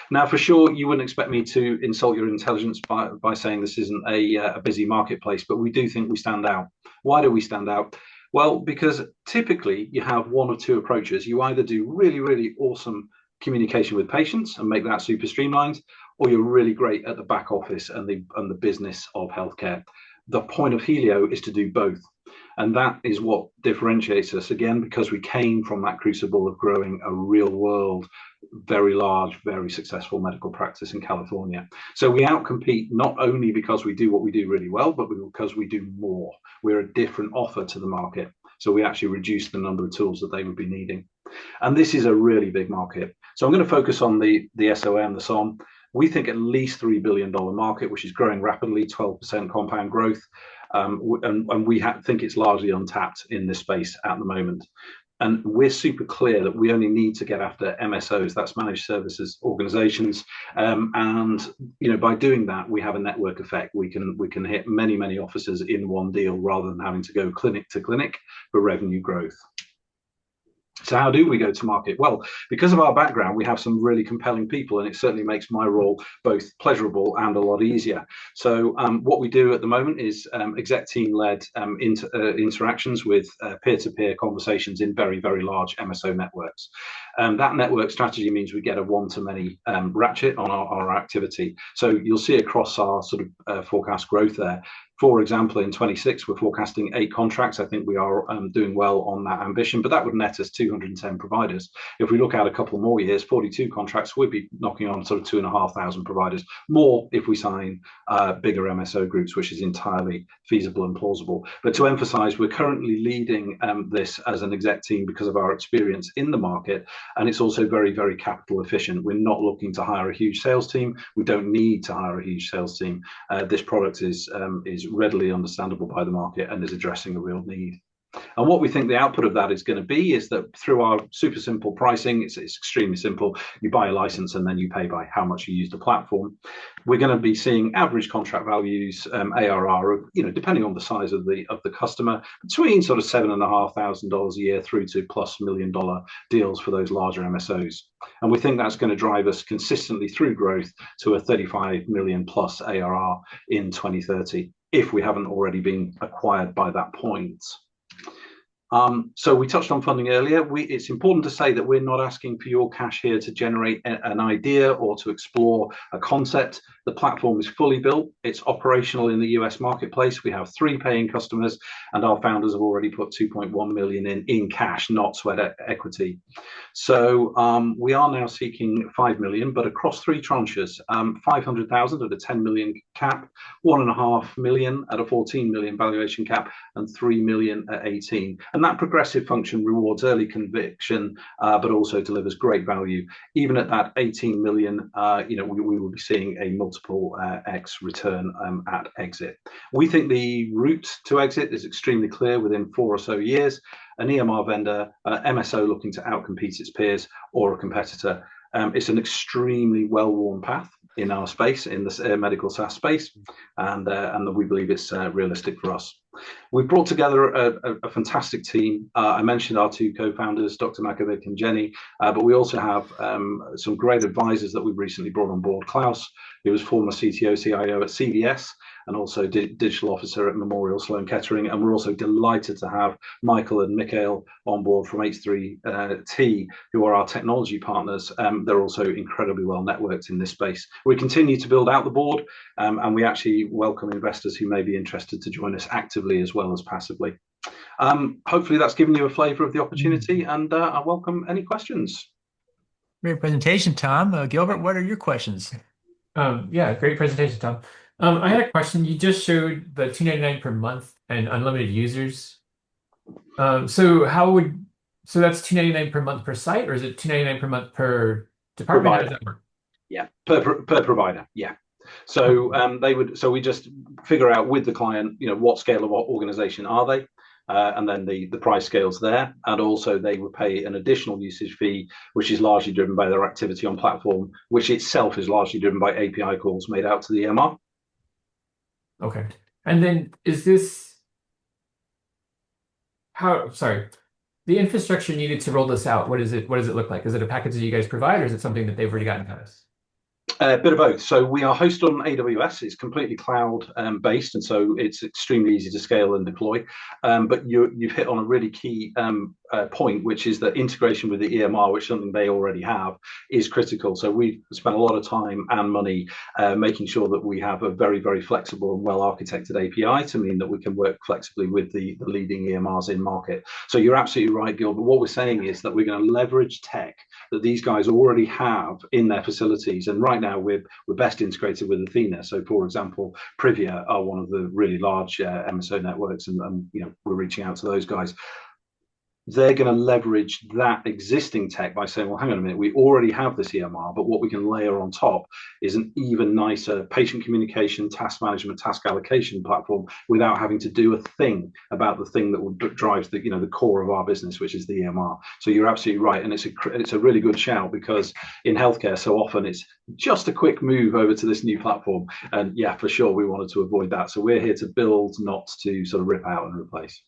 Now, for sure, you wouldn't expect me to insult your intelligence by saying this isn't a busy marketplace, but we do think we stand out. Why do we stand out? Well, because typically you have one of two approaches. You either do really, really awesome communication with patients and make that super streamlined, or you're really great at the back office and the business of healthcare. The point of Helio is to do both. And that is what differentiates us, again, because we came from that crucible of growing a real world, very large, very successful medical practice in California. So we outcompete not only because we do what we do really well, but because we do more. We're a different offer to the market. So we actually reduce the number of tools that they would be needing. And this is a really big market. So I'm going to focus on the SOM, the SOM. We think at least $3 billion market, which is growing rapidly, 12% compound growth. And we think it's largely untapped in this space at the moment. And we're super clear that we only need to get after MSOs, that's managed services organizations. And by doing that, we have a network effect. We can hit many, many offices in one deal rather than having to go clinic to clinic for revenue growth. So how do we go to market? Well, because of our background, we have some really compelling people, and it certainly makes my role both pleasurable and a lot easier. So what we do at the moment is exec team-led interactions with peer-to-peer conversations in very, very large MSO networks. That network strategy means we get a one-to-many ratchet on our activity. So you'll see across our sort of forecast growth there, For example, in 26, we're forecasting 8 contracts. I think we are doing well on that ambition, but that would net us 210 providers. If we look at a couple more years, 42 contracts, we'd be knocking on sort of 2,500 providers more if we sign bigger MSO groups, which is entirely feasible and plausible. But to emphasize, we're currently leading this as an exec team because of our experience in the market, and it's also very, very capital efficient. We're not looking to hire a huge sales team. We don't need to hire a huge sales team. This product is readily understandable by the market and is addressing a real need. And what we think the output of that is going to be is that through our super simple pricing, it's extremely simple. You buy a license and then you pay by how much you use the platform. We're going to be seeing average contract values, ARR, of, depending on the size of the customer, between sort of $7,500 a year through to plus $1 million deals for those larger MSOs. And we think that's going to drive us consistently through growth to a 35 million plus ARR in 2030, if we haven't already been acquired by that point. So we touched on funding earlier. It's important to say that we're not asking for your cash here to generate an idea or to explore a concept. The platform is fully built. It's operational in the US marketplace. We have 3 paying customers, and our founders have already put 2.1 million in cash, not sweat equity. So we are now seeking 5 million, but across 3 tranches: 500,000 at a 10 million cap, 1.5 million at a 14 million valuation cap, and 3 million at 18. And that progressive function rewards early conviction, but also delivers great value. Even at that 18 million, we will be seeing a multiple X return at exit. We think the route to exit is extremely clear within 4 or so years. An EMR vendor, MSO looking to outcompete its peers, or a competitor. It's an extremely well-worn path in our space, in the medical SaaS space, and we believe it's realistic for us. We've brought together a fantastic team. I mentioned our 2 co-founders, Dr. Makovic and Jenny, but we also have some great advisors that we've recently brought on board. Klaus, who was former CTO, CIO at CVS, and also digital officer at Memorial Sloan Kettering. And we're also delighted to have Michael and Mikhail on board from H3T, who are our technology partners. They're also incredibly well networked in this space. We continue to build out the board, and we actually welcome investors who may be interested to join us actively as well as passively. Hopefully that's given you a flavor of the opportunity, and I welcome any questions. Great presentation, Tom. Gilbert, what are your questions? Yeah, great presentation, Tom. I had a question. You just showed the $299 per month and unlimited users. So that's $299 per month per site, or is it $299 per month per department? How does that work? Yeah, per provider. Yeah. So we just figure out with the client, what scale of organization are they, and then the price scales there, and also they would pay an additional usage fee, which is largely driven by their activity on platform, which itself is largely driven by API calls made out to the EMR. Okay. And then the infrastructure needed to roll this out, what does it look like? Is it a package that you guys provide, or is it something that they've already gotten in-house? A bit of both. So we are hosted on AWS. It's completely cloud based, and so it's extremely easy to scale and deploy. But you've hit on a really key point, which is that integration with the EMR, which is something they already have, is critical. So we've spent a lot of time and money making sure that we have a very, very flexible and well-architected API to mean that we can work flexibly with the leading EMRs in market. So you're absolutely right, Gilbert. What we're saying is that we're going to leverage tech that these guys already have in their facilities. And right now we're best integrated with Athena. So for example, Privia are one of the really large MSO networks, and we're reaching out to those guys. They're going to leverage that existing tech by saying, well, hang on a minute, we already have this EMR, but what we can layer on top is an even nicer patient communication, task management, task allocation platform without having to do a thing about the thing that will drive the core of our business, which is the EMR. So you're absolutely right, and it's a really good shout, because in healthcare so often it's just a quick move over to this new platform, and yeah, for sure we wanted to avoid that. So we're here to build, not to sort of rip out and replace.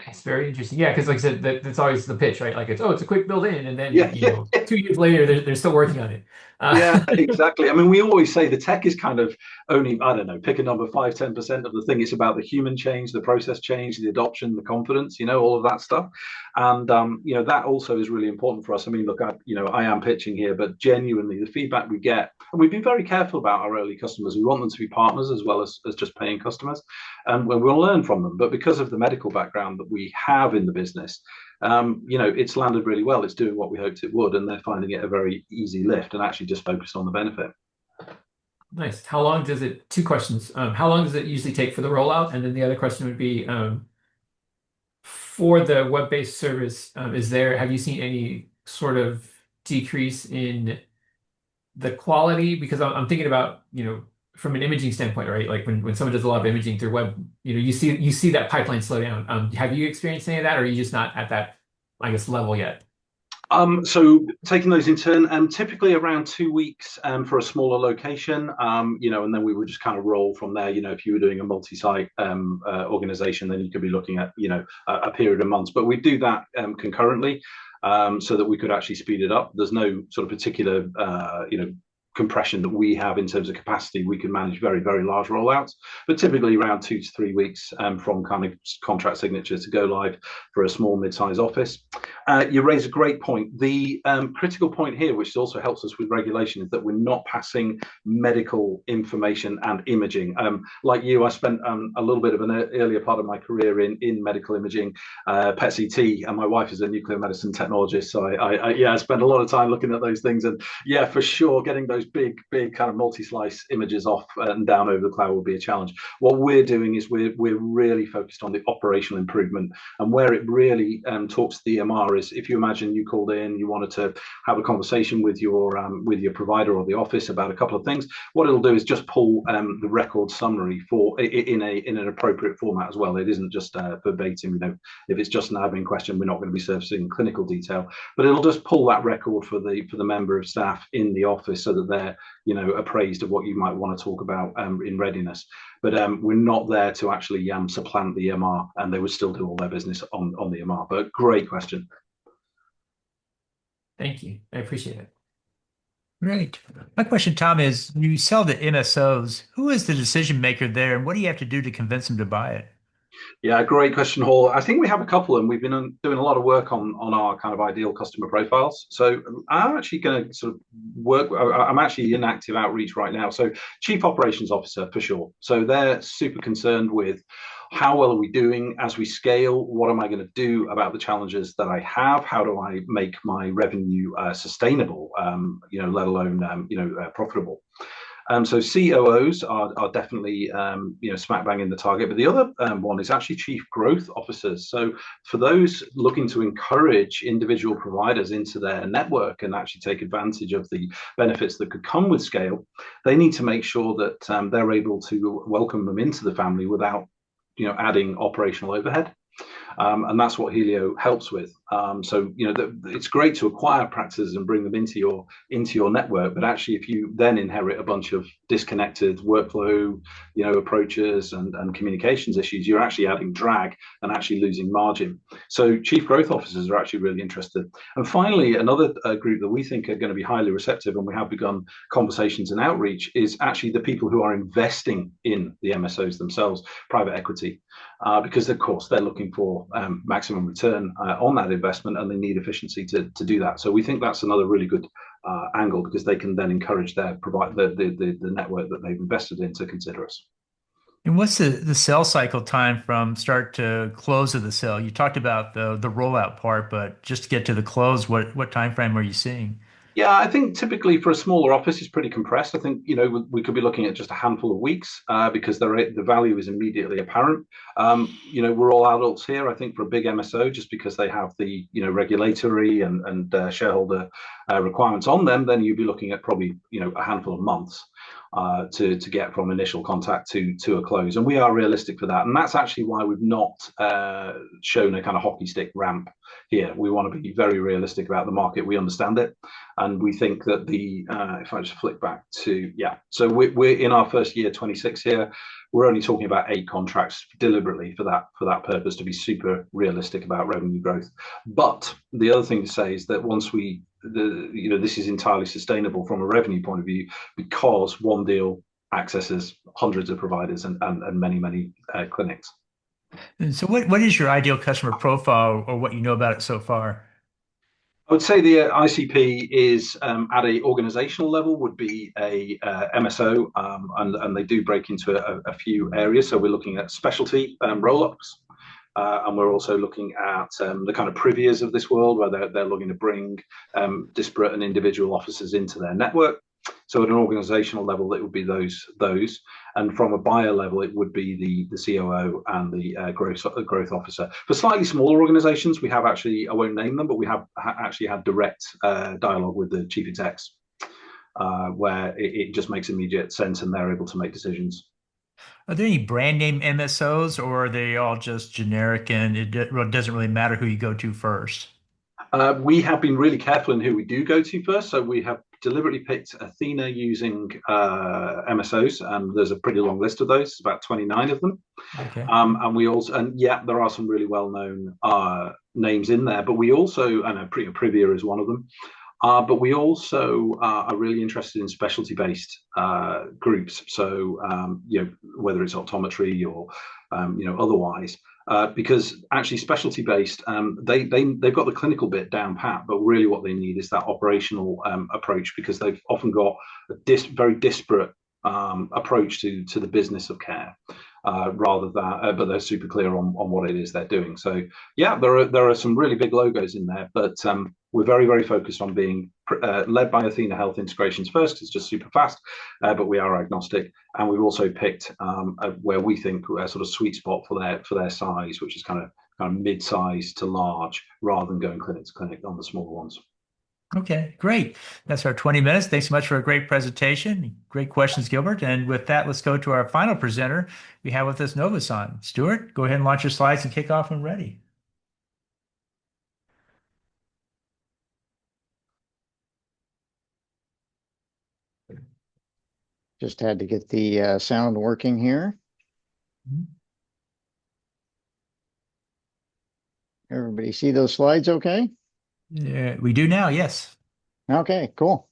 It's very interesting. Yeah, because like I said, that's always the pitch, right? Like it's a quick build in, and then Yeah, yeah, 2 years later, they're still working on it. yeah, exactly. I mean, we always say the tech is kind of only, I don't know, pick a number, 5, 10% of the thing. It's about the human change, the process change, the adoption, the confidence, all of that stuff. And, that also is really important for us. I mean, look, I am pitching here, but genuinely the feedback we get, and we've been very careful about our early customers. We want them to be partners as well as just paying customers. And we'll learn from them. But because of the medical background that we have in the business, it's landed really well. It's doing what we hoped it would, and they're finding it a very easy lift and actually just focused on the benefit. Nice. How long does it? Two questions. How long does it usually take for the rollout? And then the other question would be, for the web-based service, have you seen any sort of decrease in the quality? Because I'm thinking about, from an imaging standpoint, right? Like when someone does a lot of imaging through web, you see that pipeline slow down. Have you experienced any of that, or are you just not at that, I guess, level yet? So taking those in turn, typically around 2 weeks for a smaller location, and then we would just kind of roll from there. If you were doing a multi-site organization, then you could be looking at, a period of months. But we do that concurrently so that we could actually speed it up. There's no sort of particular, compression that we have in terms of capacity. We can manage very, very large rollouts, but typically around 2 to 3 weeks from kind of contract signature to go live for a small mid-size office. You raise a great point. The critical point here, which also helps us with regulation, is that we're not passing medical information and imaging. Like you, I spent a little bit of an earlier part of my career in medical imaging, PET-CT, and my wife is a nuclear medicine technologist. So I spent a lot of time looking at those things, and yeah, for sure, getting those big kind of multi-slice images off and down over the cloud will be a challenge. What we're doing is we're really focused on the operational improvement, and where it really talks to the EMR is, if you imagine you called in, you wanted to have a conversation with your provider or the office about a couple of things. What it'll do is just pull the record summary in an appropriate format as well. It isn't just verbatim. If it's just an admin question, we're not going to be surfacing clinical detail, but it'll just pull that record for the member of staff in the office so that they're appraised of what you might want to talk about in readiness. But we're not there to actually supplant the EMR, and they would still do all their business on the EMR. But great question. Thank you. I appreciate it. Great. My question, Tom, is you sell to MSOs. Who is the decision maker there, and what do you have to do to convince them to buy it? Yeah, great question, Hall. I think we have a couple, and we've been doing a lot of work on our kind of ideal customer profiles. So I'm actually going to sort of work. I'm actually in active outreach right now. So Chief Operations Officer for sure. So they're super concerned with how well are we doing as we scale? What am I going to do about the challenges that I have? How do I make my revenue sustainable? Let alone profitable. So COOs are definitely smack bang in the target, but the other one is actually chief growth officers. So for those looking to encourage individual providers into their network and actually take advantage of the benefits that could come with scale, they need to make sure that they're able to welcome them into the family without adding operational overhead. And that's what Helio helps with. It's great to acquire practices and bring them into your network, but actually, if you then inherit a bunch of disconnected workflow, approaches and communications issues, you're actually adding drag and actually losing margin. So chief growth officers are actually really interested. And finally, another group that we think are going to be highly receptive, and we have begun conversations and outreach, is actually the people who are investing in the MSOs themselves, private equity, because of course they're looking for maximum return on that investment, and they need efficiency to do that. So we think that's another really good angle, because they can then encourage the network that they've invested in to consider us. And what's the sales cycle time from start to close of the sale? You talked about the rollout part, but just to get to the close, what time frame are you seeing? Yeah, I think typically for a smaller office, it's pretty compressed. I think, we could be looking at just a handful of weeks because the value is immediately apparent. We're all adults here. I think for a big MSO, just because they have the, regulatory and shareholder requirements on them, then you'd be looking at probably, a handful of months to get from initial contact to a close. And we are realistic for that. And that's actually why we've not shown a kind of hockey stick ramp here. We want to be very realistic about the market. We understand it. And we think that if I just flick back to, so we're in our first year, 26 here. we're only talking about 8 contracts deliberately for that purpose, to be super realistic about revenue growth. But the other thing to say is that once this is entirely sustainable from a revenue point of view, because one deal accesses hundreds of providers and many clinics. And so what is your ideal customer profile, or what you know about it so far? I would say the ICP is at a organizational level would be a MSO, and they do break into a few areas. So we're looking at specialty roll-ups, and we're also looking at the kind of Privias of this world, where they're looking to bring disparate and individual offices into their network. So at an organizational level, it would be those, and from a buyer level, it would be the COO and the growth officer. For slightly smaller organizations, we have actually, I won't name them, but we have actually had direct dialogue with the chief execs, where it just makes immediate sense and they're able to make decisions. Are there any brand name MSOs, or are they all just generic and it doesn't really matter who you go to first? We have been really careful in who we do go to first. So we have deliberately picked Athena using MSOs, and there's a pretty long list of those, about 29 of them. Okay. And we also, and yeah, there are some really well-known names in there, but we also, I know Privia is one of them. But we also are really interested in specialty-based groups. So, whether it's optometry or, otherwise, because actually specialty-based, they've got the clinical bit down pat, but really what they need is that operational approach, because they've often got a very disparate approach to the business of care. Rather than, but they're super clear on what it is they're doing. So yeah, there are some really big logos in there, but we're very focused on being led by Athena Health integrations first. It's just super fast, but we are agnostic, and we've also picked where we think a sort of sweet spot for their size, which is kind of mid-size to large, rather than going clinic to clinic on the smaller ones. Okay, great. That's our 20 minutes. Thanks so much for a great presentation. Great questions, Gilbert. And with that, let's go to our final presenter. We have with us Novuson. Stuart, go ahead and launch your slides and kick off when ready. Just had to get the sound working here. Everybody see those slides okay? Yeah, we do now, yes. Okay, cool.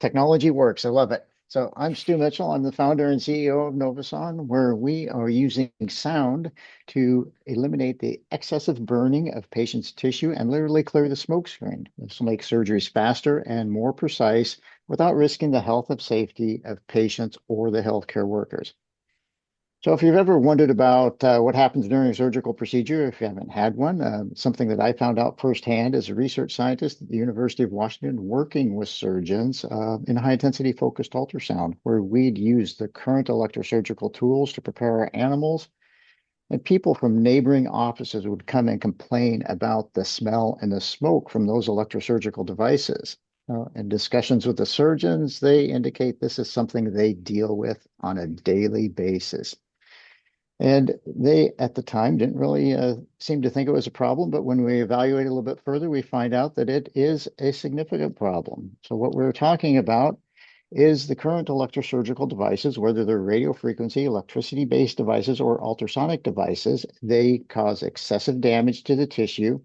Technology works. I love it. So I'm Stu Mitchell. I'm the founder and CEO of Novuson, where we are using sound to eliminate the excessive burning of patients' tissue and literally clear the smoke screen. This will make surgeries faster and more precise without risking the health and safety of patients or the healthcare workers. So if you've ever wondered about what happens during a surgical procedure, if you haven't had one, something that I found out firsthand as a research scientist at the University of Washington, working with surgeons in high-intensity focused ultrasound, where we'd use the current electrosurgical tools to prepare our animals, and people from neighboring offices would come and complain about the smell and the smoke from those electrosurgical devices. In discussions with the surgeons, they indicate this is something they deal with on a daily basis. And they, at the time, didn't really seem to think it was a problem. But when we evaluate a little bit further, we find out that it is a significant problem. So what we're talking about is the current electrosurgical devices, whether they're radio frequency, electricity-based devices, or ultrasonic devices, they cause excessive damage to the tissue.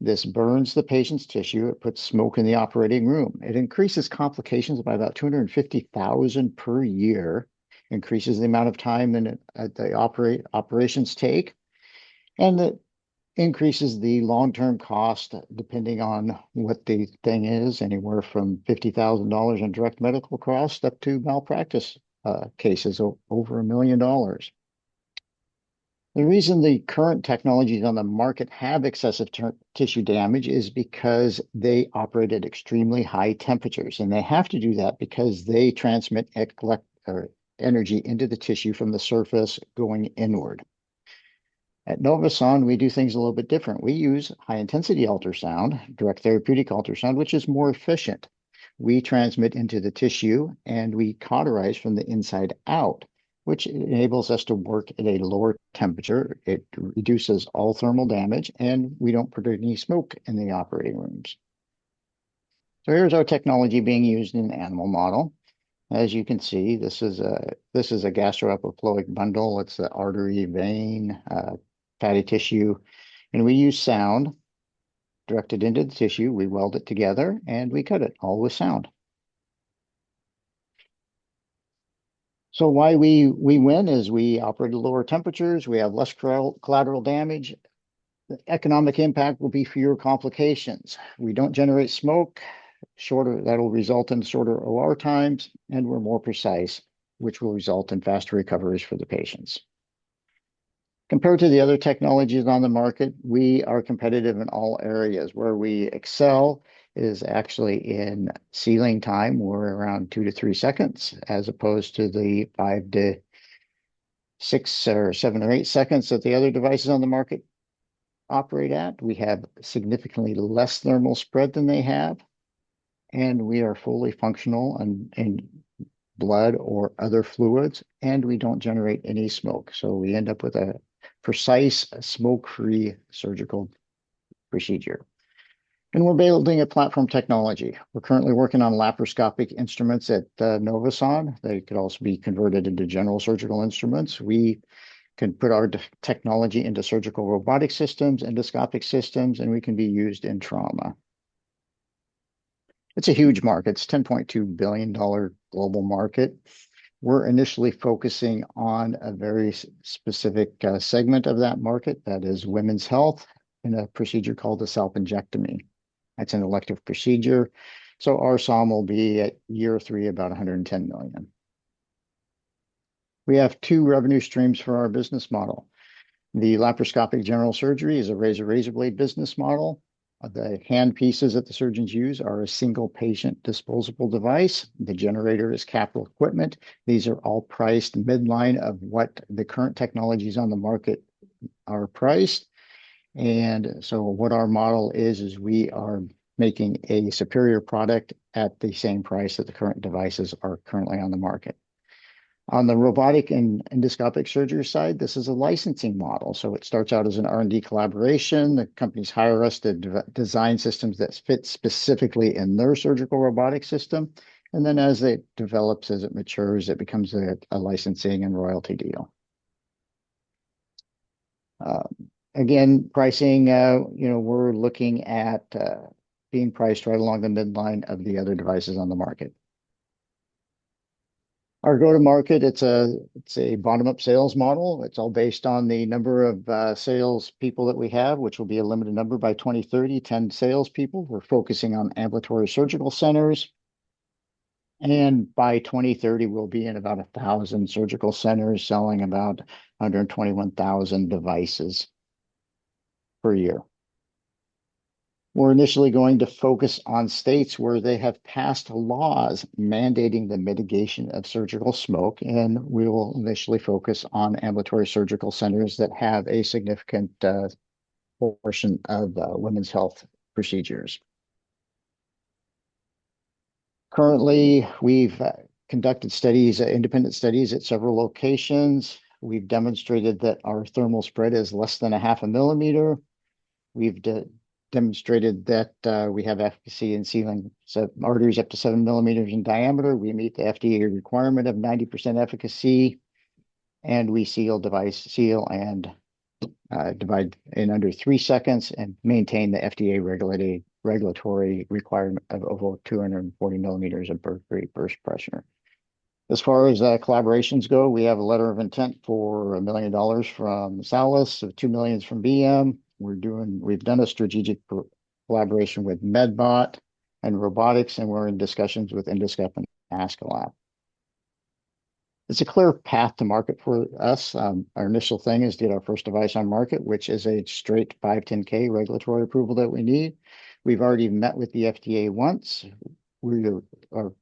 This burns the patient's tissue. It puts smoke in the operating room. It increases complications by about 250,000 per year. Increases the amount of time that the operations take, and that increases the long-term cost, depending on what the thing is, anywhere from $50,000 in direct medical costs up to malpractice cases over $1 million. The reason the current technologies on the market have excessive tissue damage is because they operate at extremely high temperatures, and they have to do that because they transmit energy into the tissue from the surface going inward. At Novuson, we do things a little bit different. We use high-intensity ultrasound, direct therapeutic ultrasound, which is more efficient. We transmit into the tissue and we cauterize from the inside out, which enables us to work at a lower temperature. It reduces all thermal damage, and we don't produce any smoke in the operating rooms. So here's our technology being used in an animal model. As you can see, this is a gastroepifloic bundle. It's the artery, vein, fatty tissue, and we use sound directed into the tissue. We weld it together and we cut it all with sound. So why we win is we operate at lower temperatures. We have less collateral damage. The economic impact will be fewer complications. We don't generate smoke. That'll result in shorter OR times, and we're more precise, which will result in faster recoveries for the patients. Compared to the other technologies on the market, we are competitive in all areas. Where we excel is actually in sealing time. We're around 2 to 3 seconds, as opposed to the 5 to 6 or 7 or 8 seconds that the other devices on the market operate at. We have significantly less thermal spread than they have, and we are fully functional in blood or other fluids, and we don't generate any smoke. So we end up with a precise, smoke-free surgical procedure. And we're building a platform technology. We're currently working on laparoscopic instruments at Novuson. They could also be converted into general surgical instruments. We can put our technology into surgical robotic systems, endoscopic systems, and we can be used in trauma. It's a huge market. It's $10.2 billion global market. We're initially focusing on a very specific segment of that market, that is women's health, in a procedure called a salpingectomy. That's an elective procedure. So our SOM will be at year 3 about 110 million. We have 2 revenue streams for our business model. The laparoscopic general surgery is a razor blade business model. The hand pieces that the surgeons use are a single patient disposable device. The generator is capital equipment. These are all priced midline of what the current technologies on the market are priced. And so what our model is we are making a superior product at the same price that the current devices are currently on the market. On the robotic and endoscopic surgery side, this is a licensing model. So it starts out as an R&D collaboration. The companies hire us to design systems that fit specifically in their surgical robotic system. And then as it develops, as it matures, it becomes a licensing and royalty deal. Again, pricing, we're looking at being priced right along the midline of the other devices on the market. Our go-to-market, it's a bottom-up sales model. It's all based on the number of sales people that we have, which will be a limited number by 2030, 10 salespeople. We're focusing on ambulatory surgical centers. And by 2030, we'll be in about 1,000 surgical centers selling about 121,000 devices per year. We're initially going to focus on states where they have passed laws mandating the mitigation of surgical smoke, and we will initially focus on ambulatory surgical centers that have a significant portion of women's health procedures. Currently, we've conducted studies, independent studies at several locations. We've demonstrated that our thermal spread is less than 0.5 millimeter. We've demonstrated that we have efficacy in sealing arteries up to 7 millimeters in diameter. We meet the FDA requirement of 90% efficacy, and we seal and divide in under 3 seconds and maintain the FDA regulatory requirement of over 240 millimeters of mercury burst pressure. As far as collaborations go, we have a letter of intent for $1 million from Salus, so $2 million from BM. We've done a strategic collaboration with MedBot and robotics, and we're in discussions with Endoscope and Ascalab. It's a clear path to market for us. Our initial thing is to get our first device on market, which is a straight 510(k) regulatory approval that we need. We've already met with the FDA once. We are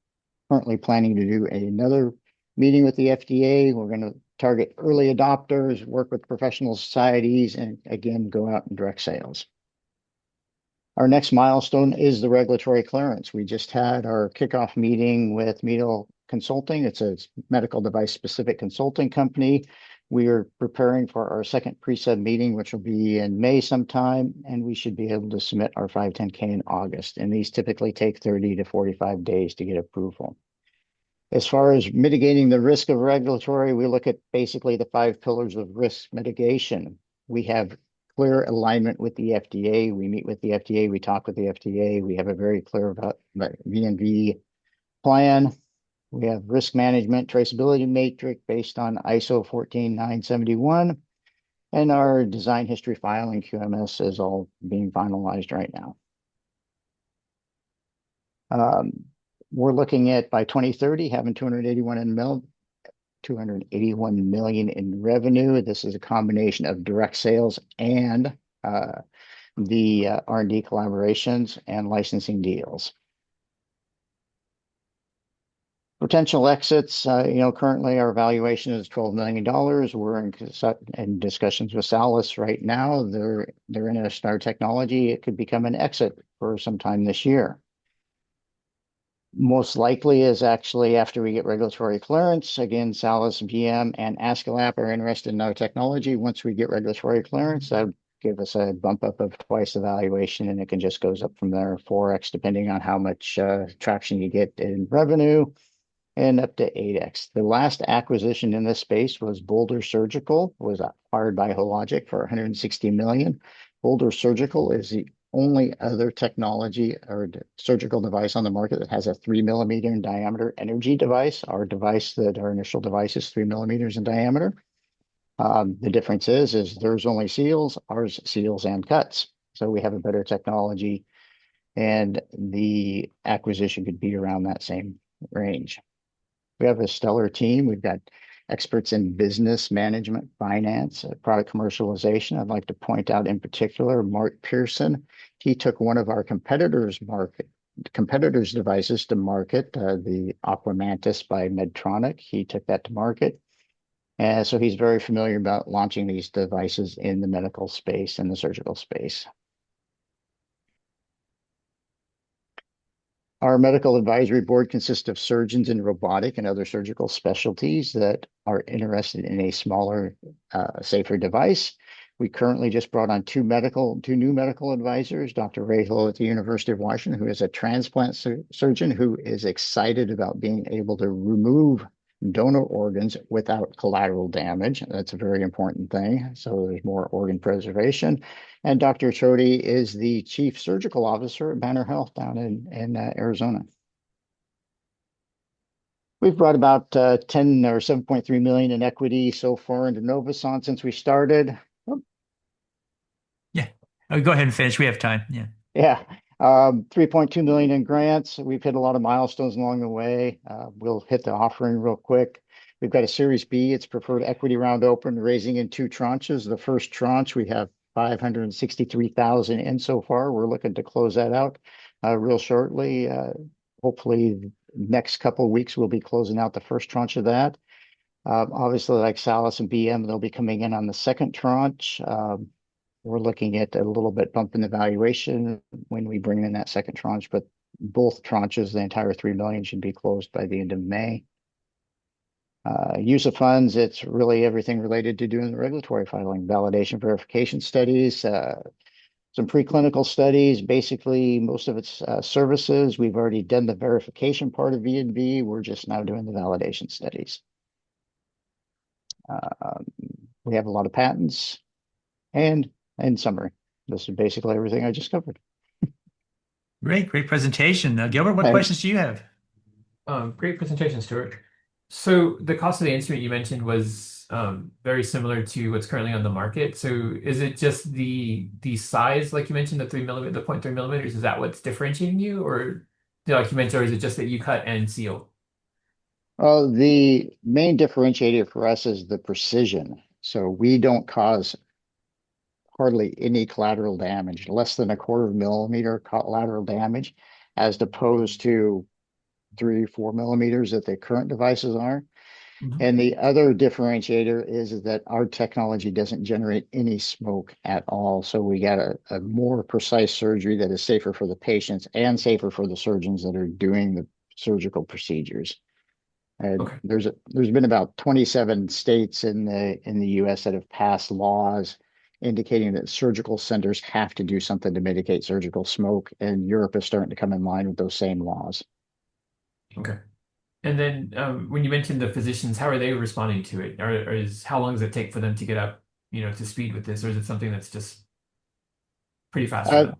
currently planning to do another meeting with the FDA. We're going to target early adopters, work with professional societies, and again, go out and direct sales. Our next milestone is the regulatory clearance. We just had our kickoff meeting with Medical Consulting. It's a medical device specific consulting company. We are preparing for our second pre-sub meeting, which will be in May sometime, and we should be able to submit our 510(k) in August. And these typically take 30 to 45 days to get approval. As far as mitigating the risk of regulatory, we look at basically the 5 pillars of risk mitigation. We have clear alignment with the FDA. We meet with the FDA, we talk with the FDA. We have a very clear about V&V plan. We have risk management traceability matrix based on ISO 14971. And our design history filing QMS is all being finalized right now. We're looking at by 2030 having 281 million in revenue. This is a combination of direct sales and the R&D collaborations and licensing deals. Potential exits, currently our valuation is $12 million. We're in discussions with Salus right now. They're in a star technology. It could become an exit for some time this year. Most likely is actually after we get regulatory clearance. Again, Salus, VM, and Askelapp are interested in our technology. Once we get regulatory clearance, that would give us a bump up of twice the valuation, and it can just goes up from there, 4x, depending on how much traction you get in revenue, and up to 8x. The last acquisition in this space was Boulder Surgical, was acquired by Hologic for $160 million. Boulder Surgical is the only other technology or surgical device on the market that has a 3 millimeter in diameter energy device. Our initial device is 3 millimeters in diameter. The difference is theirs only seals, ours seals and cuts. So we have a better technology, and the acquisition could be around that same range. We have a stellar team. We've got experts in business management, finance, product commercialization. I'd like to point out in particular, Mark Pearson. He took one of our competitors' devices to market, the Aquamantis by Medtronic. He took that to market. And so he's very familiar about launching these devices in the medical space and the surgical space. Our medical advisory board consists of surgeons in robotic and other surgical specialties that are interested in a smaller, safer device. We currently just brought on two new medical advisors, Dr. Ray Hill at the University of Washington, who is a transplant surgeon who is excited about being able to remove donor organs without collateral damage. That's a very important thing. So there's more organ preservation. And Dr. Chody is the chief surgical officer at Banner Health down in Arizona. We've brought about 10 or 7.3 million in equity so far into Novuson since we started. Yeah. Oh, go ahead and finish. We have time. Yeah. Yeah. 3.2 million in grants. We've hit a lot of milestones along the way. We'll hit the offering real quick. We've got a Series B. It's preferred equity round open, raising in 2 tranches. The first tranche, we have 563,000 in so far. We're looking to close that out real shortly. Hopefully, next couple of weeks, we'll be closing out the first tranche of that. Obviously, like Salus and BM, they'll be coming in on the second tranche. We're looking at a little bit bump in the valuation when we bring in that second tranche, but both tranches, the entire 3 million, should be closed by the end of May. Use of funds, it's really everything related to doing the regulatory filing, validation, verification studies, some preclinical studies, basically most of it's services. We've already done the verification part of V&V. We're just now doing the validation studies. We have a lot of patents, and in summary, this is basically everything I just covered. Great presentation. Gilbert, what Thanks. questions do you have? Great presentation, Stuart. So the cost of the instrument you mentioned was very similar to what's currently on the market. So is it just the size, like you mentioned, the 3 millimeter, the 0.3 millimeters? Is that what's differentiating you, or like you mentioned, or is it just that you cut and seal? The main differentiator for us is the precision. So we don't cause hardly any collateral damage, less than 1/4 millimeter collateral damage, as opposed to 3-4 millimeters that the current devices are. Mhm. And the other differentiator is that our technology doesn't generate any smoke at all. So we got a more precise surgery that is safer for the patients and safer for the surgeons that are doing the surgical procedures. And Okay. there's been about 27 states in the US that have passed laws indicating that surgical centers have to do something to mitigate surgical smoke, and Europe is starting to come in line with those same laws. Okay. And then when you mentioned the physicians, how are they responding to it? How long does it take for them to get up, to speed with this, or is it something that's just pretty fast for Uh, them?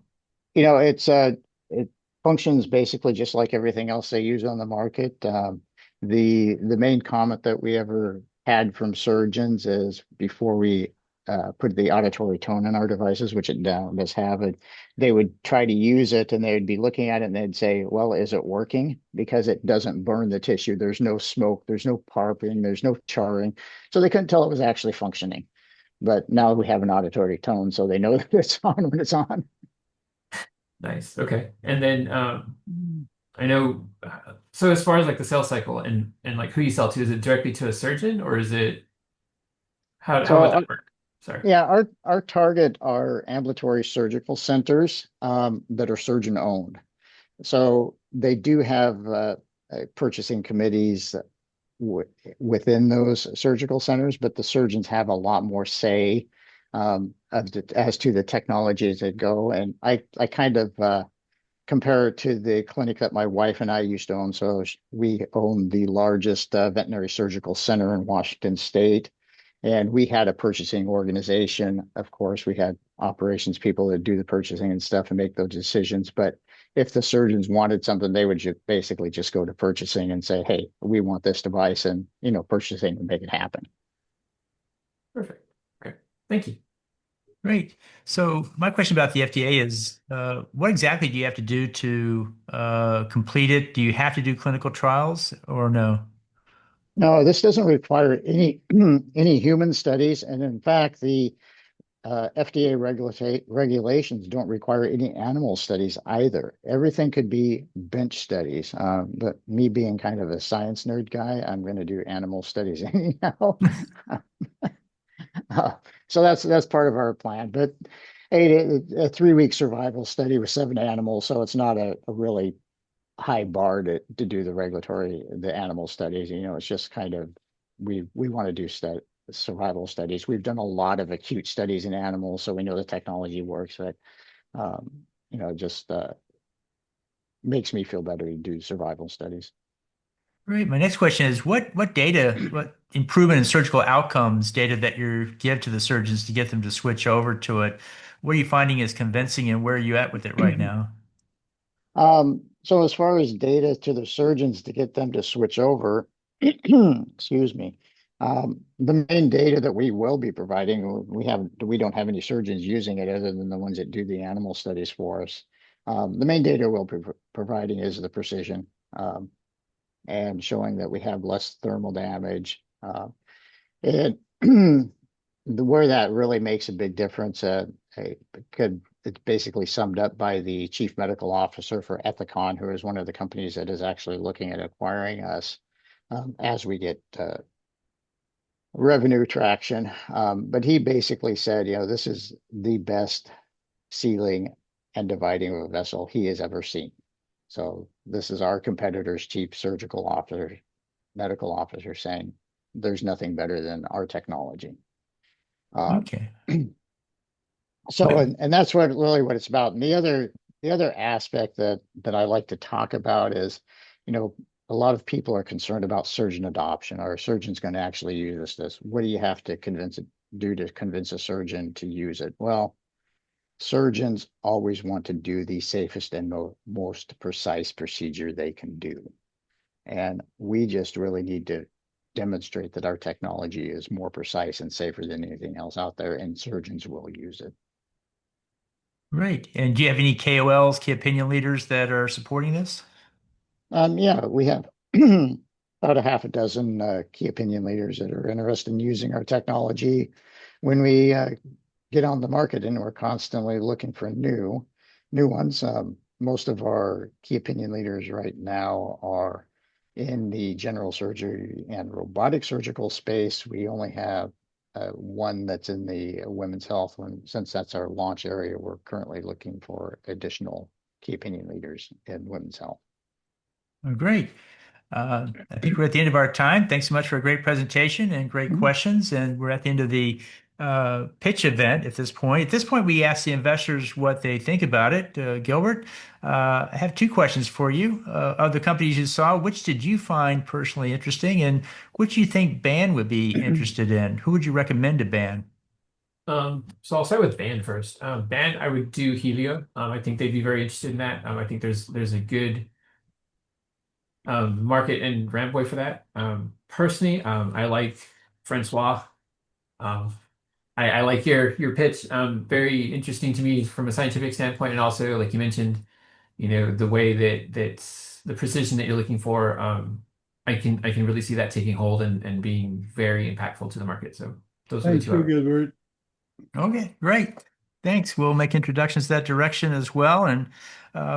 it functions basically just like everything else they use on the market. The main comment that we ever had from surgeons is before we put the auditory tone in our devices, which it does have it, they would try to use it and they would be looking at it and they'd say, "Well, is it working?" Because it doesn't burn the tissue. There's no smoke, there's no parping, there's no charring, so they couldn't tell it was actually functioning. But now we have an auditory tone, so they know that it's on when it's on. Nice. Okay. And then I know, so as far as like the sales cycle and like who you sell to, is it directly to a surgeon or is it how would So that work? Sorry. yeah, our target are ambulatory surgical centers that are surgeon owned. So they do have purchasing committees w within those surgical centers, but the surgeons have a lot more say as to the technologies that go. And I kind of compare it to the clinic that my wife and I used to own. So we own the largest veterinary surgical center in Washington State. And we had a purchasing organization. Of course, we had operations people that do the purchasing and stuff and make those decisions. But if the surgeons wanted something, they would basically just go to purchasing and say, "Hey, we want this device," and purchasing would make it happen. Perfect. Okay. Thank you. Great. So my question about the FDA is, what exactly do you have to do to complete it? Do you have to do clinical trials or no? No, this doesn't require any any human studies, and in fact, the FDA regulations don't require any animal studies either. Everything could be bench studies. But me being kind of a science nerd guy, I'm going to do animal studies anyhow. Uh, so that's part of our plan. But a 3 week survival study with 7 animals, so it's not a really high bar to do the animal studies. It's just kind of we want to do survival studies. We've done a lot of acute studies in animals, so we know the technology works. But um, just makes me feel better to do survival studies. Great. My next question is, what improvement in surgical outcomes data that you give to the surgeons to get them to switch over to it? What are you finding is convincing, and where are you at with it right now? So as far as data to the surgeons to get them to switch over, excuse me, the main data that we will be providing, we don't have any surgeons using it other than the ones that do the animal studies for us. The main data we'll be providing is the precision and showing that we have less thermal damage. It where that really makes a big difference, it's basically summed up by the chief medical officer for Ethicon, who is one of the companies that is actually looking at acquiring us as we get revenue traction. But he basically said, this is the best sealing and dividing of a vessel he has ever seen. So this is our competitor's chief medical officer saying there's nothing better than our technology. Okay. So, and that's what it's about. And the other aspect that I like to talk about is, a lot of people are concerned about surgeon adoption. Are surgeons going to actually use this? What do you have to do to convince a surgeon to use it? Well, surgeons always want to do the safest and most precise procedure they can do. And we just really need to demonstrate that our technology is more precise and safer than anything else out there, and surgeons will use it. Great. And do you have any KOLs, key opinion leaders that are supporting this? Yeah, we have about a half a dozen key opinion leaders that are interested in using our technology when we get on the market, and we're constantly looking for new ones. Most of our key opinion leaders right now are in the general surgery and robotic surgical space. We only have one that's in the women's health one. Since that's our launch area, we're currently looking for additional key opinion leaders in women's health. Oh, great. I think we're at the end of our time. Thanks so much for a great presentation and great questions. And we're at the end of the pitch event at this point. At this point, we ask the investors what they think about it. Gilbert, I have two questions for you. Of the companies you saw, which did you find personally interesting, and which do you think BAN would be interested in? Who would you recommend to BAN? So I'll start with band first. Band, I would do Helio. I think they'd be very interested in that. I think there's a good market and runway for that. Personally, I like Francois. Um, I like your pitch. Very interesting to me from a scientific standpoint, and also, like you mentioned, the way that's the precision that you're looking for. I can really see that taking hold and being very impactful to the market. So those are the Thank two I you, would. Gilbert. Okay, great. Thanks. We'll make introductions that direction as well. And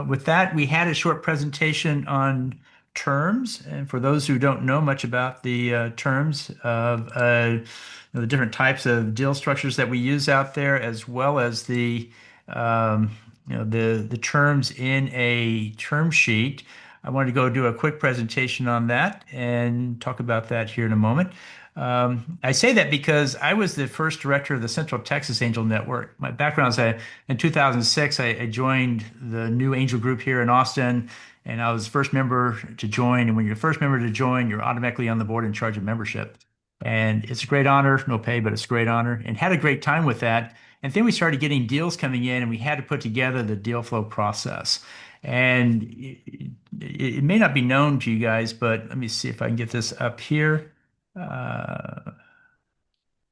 with that, we had a short presentation on terms. And for those who don't know much about the terms of the different types of deal structures that we use out there, as well as um, the terms in a term sheet, I wanted to go do a quick presentation on that and talk about that here in a moment. I say that because I was the first director of the Central Texas Angel Network. My background is in 2006, I joined the new angel group here in Austin, and I was the first member to join. And when you're the first member to join, you're automatically on the board in charge of membership. And it's a great honor, no pay, but it's a great honor, and had a great time with that. And then we started getting deals coming in, and we had to put together the deal flow process. And it may not be known to you guys, but let me see if I can get this up here. Uh,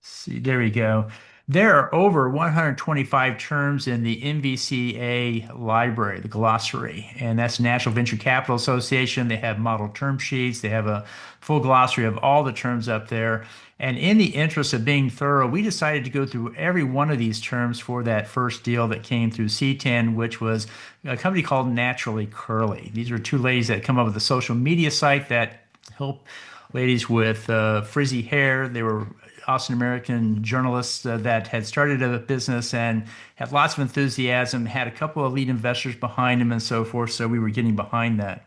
see, there we go. There are over 125 terms in the NVCA library, the glossary, and that's National Venture Capital Association. They have model term sheets. They have a full glossary of all the terms up there. And in the interest of being thorough, we decided to go through every one of these terms for that first deal that came through C10, which was a company called Naturally Curly. These are two ladies that come up with a social media site that help ladies with frizzy hair. They were Austin American journalists that had started a business and had lots of enthusiasm, had a couple of lead investors behind them and so forth. So we were getting behind that.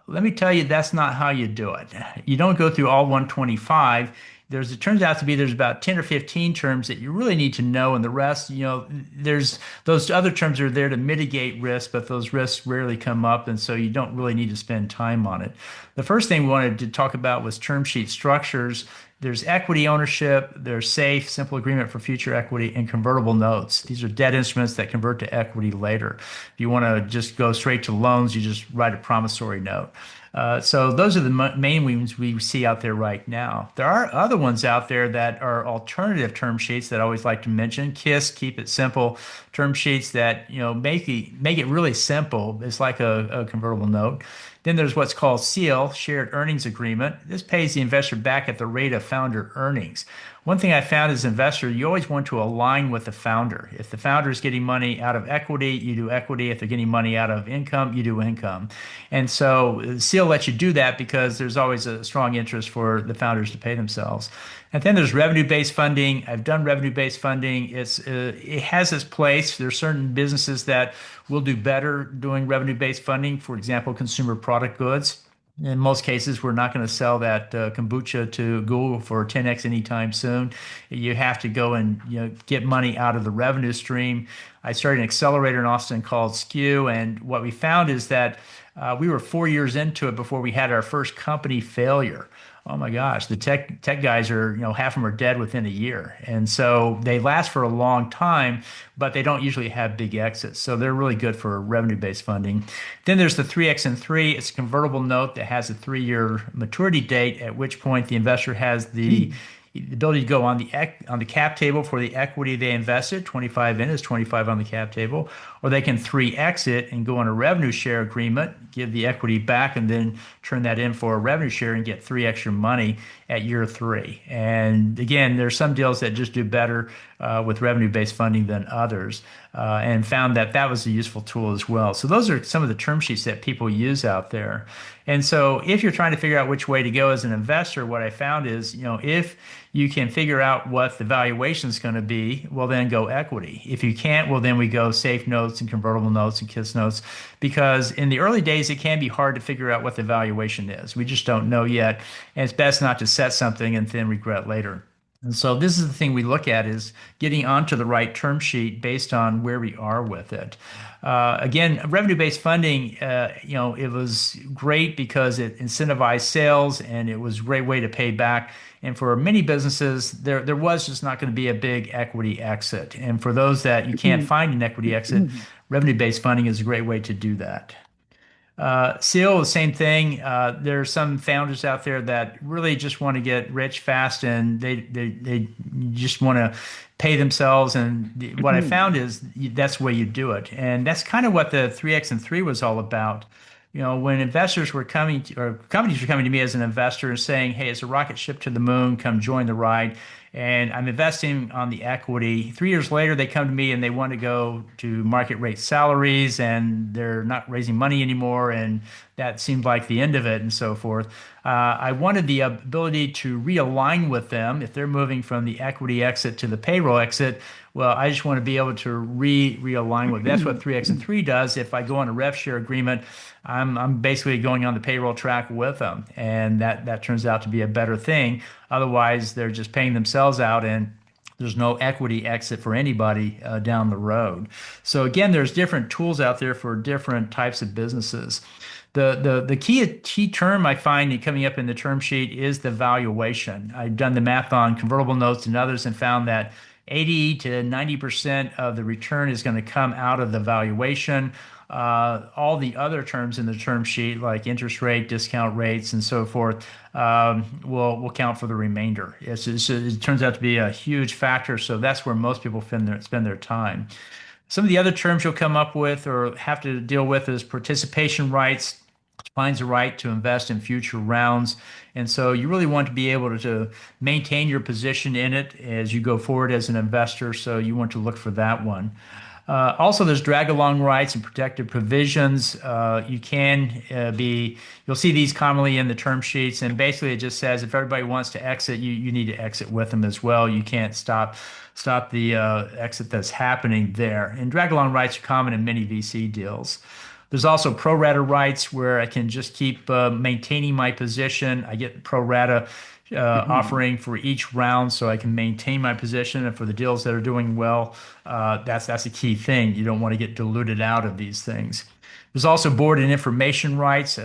Let me tell you, that's not how you do it. You don't go through all 125. It turns out to be there's about 10 or 15 terms that you really need to know, and the rest, there's those other terms are there to mitigate risk, but those risks rarely come up, and so you don't really need to spend time on it. The first thing we wanted to talk about was term sheet structures. There's equity ownership, there's safe, simple agreement for future equity, and convertible notes. These are debt instruments that convert to equity later. If you want to just go straight to loans, you just write a promissory note. So those are the main ones we see out there right now. There are other ones out there that are alternative term sheets that I always like to mention. KISS, keep it simple, term sheets that make it really simple. It's like a convertible note. Then there's what's called SEAL, Shared Earnings Agreement. This pays the investor back at the rate of founder earnings. One thing I found as an investor, you always want to align with the founder. If the founder is getting money out of equity, you do equity. If they're getting money out of income, you do income. And so SEAL lets you do that because there's always a strong interest for the founders to pay themselves. And then there's revenue-based funding. I've done revenue-based funding. It has its place. There's certain businesses that will do better doing revenue-based funding. For example, consumer product goods. In most cases, we're not going to sell that kombucha to Google for 10x anytime soon. You have to go and get money out of the revenue stream. I started an accelerator in Austin called SKU, and what we found is that we were 4 years into it before we had our first company failure. Oh my gosh, the tech guys are, half of them are dead within a year. And so they last for a long time, but they don't usually have big exits. So they're really good for revenue-based funding. Then there's the 3X and 3. It's a convertible note that has a 3-year maturity date, at which point the investor has the ability to go on the cap table for the equity they invested. 25 in is 25 on the cap table, or they can 3X it and go on a revenue share agreement, give the equity back, and then turn that in for a revenue share and get 3X your money at year 3. And again, there's some deals that just do better with revenue-based funding than others, and found that was a useful tool as well. So those are some of the term sheets that people use out there. And so if you're trying to figure out which way to go as an investor, what I found is, if you can figure out what the valuation is going to be, well, then go equity. If you can't, well, then we go safe notes and convertible notes and KISS notes, because in the early days, it can be hard to figure out what the valuation is. We just don't know yet. And it's best not to set something and then regret later. And so this is the thing we look at is getting onto the right term sheet based on where we are with it. Again, revenue-based funding, it was great because it incentivized sales and it was a great way to pay back. And for many businesses, there was just not going to be a big equity exit. And for those that you can't find an equity exit, revenue-based funding is a great way to do that. Seal, the same thing. There are some founders out there that really just want to get rich fast and they just want to pay themselves. And what I found is that's the way you do it. And that's kind of what the 3X and 3 was all about. When investors were coming to, or companies were coming to me as an investor and saying, hey, it's a rocket ship to the moon, come join the ride. And I'm investing on the equity. 3 years later, they come to me and they want to go to market rate salaries and they're not raising money anymore. And that seemed like the end of it and so forth. I wanted the ability to realign with them if they're moving from the equity exit to the payroll exit. Well, I just want to be able to realign with. That's what 3X and 3 does. If I go on a rev share agreement, I'm basically going on the payroll track with them, and that turns out to be a better thing. Otherwise, they're just paying themselves out, and there's no equity exit for anybody down the road. So again, there's different tools out there for different types of businesses. The key term I find coming up in the term sheet is the valuation. I've done the math on convertible notes and others and found that 80 to 90% of the return is going to come out of the valuation. All the other terms in the term sheet, like interest rate, discount rates, and so forth, will count for the remainder. It turns out to be a huge factor, so that's where most people spend their time. Some of the other terms you'll come up with or have to deal with is participation rights. Defines a right to invest in future rounds. And so you really want to be able to maintain your position in it as you go forward as an investor. So you want to look for that one. Also, there's drag along rights and protective provisions. You'll see these commonly in the term sheets. And basically it just says if everybody wants to exit, you need to exit with them as well. You can't stop the exit that's happening there. And drag along rights are common in many VC deals. There's also pro rata rights where I can just keep maintaining my position. I get pro rata offering for each round so I can maintain my position. And for the deals that are doing well, that's a key thing. You don't want to get diluted out of these things. There's also board and information rights,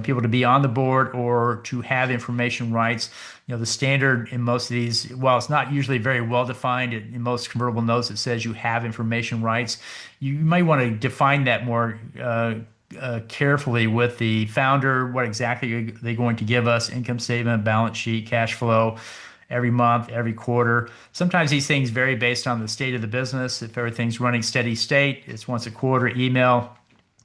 people to be on the board or to have information rights. The standard in most of these, while it's not usually very well defined, in most convertible notes it says you have information rights. You might want to define that more carefully with the founder. What exactly are they going to give us? Income statement, balance sheet, cash flow, every month, every quarter. Sometimes these things vary based on the state of the business. If everything's running steady state, it's once a quarter email.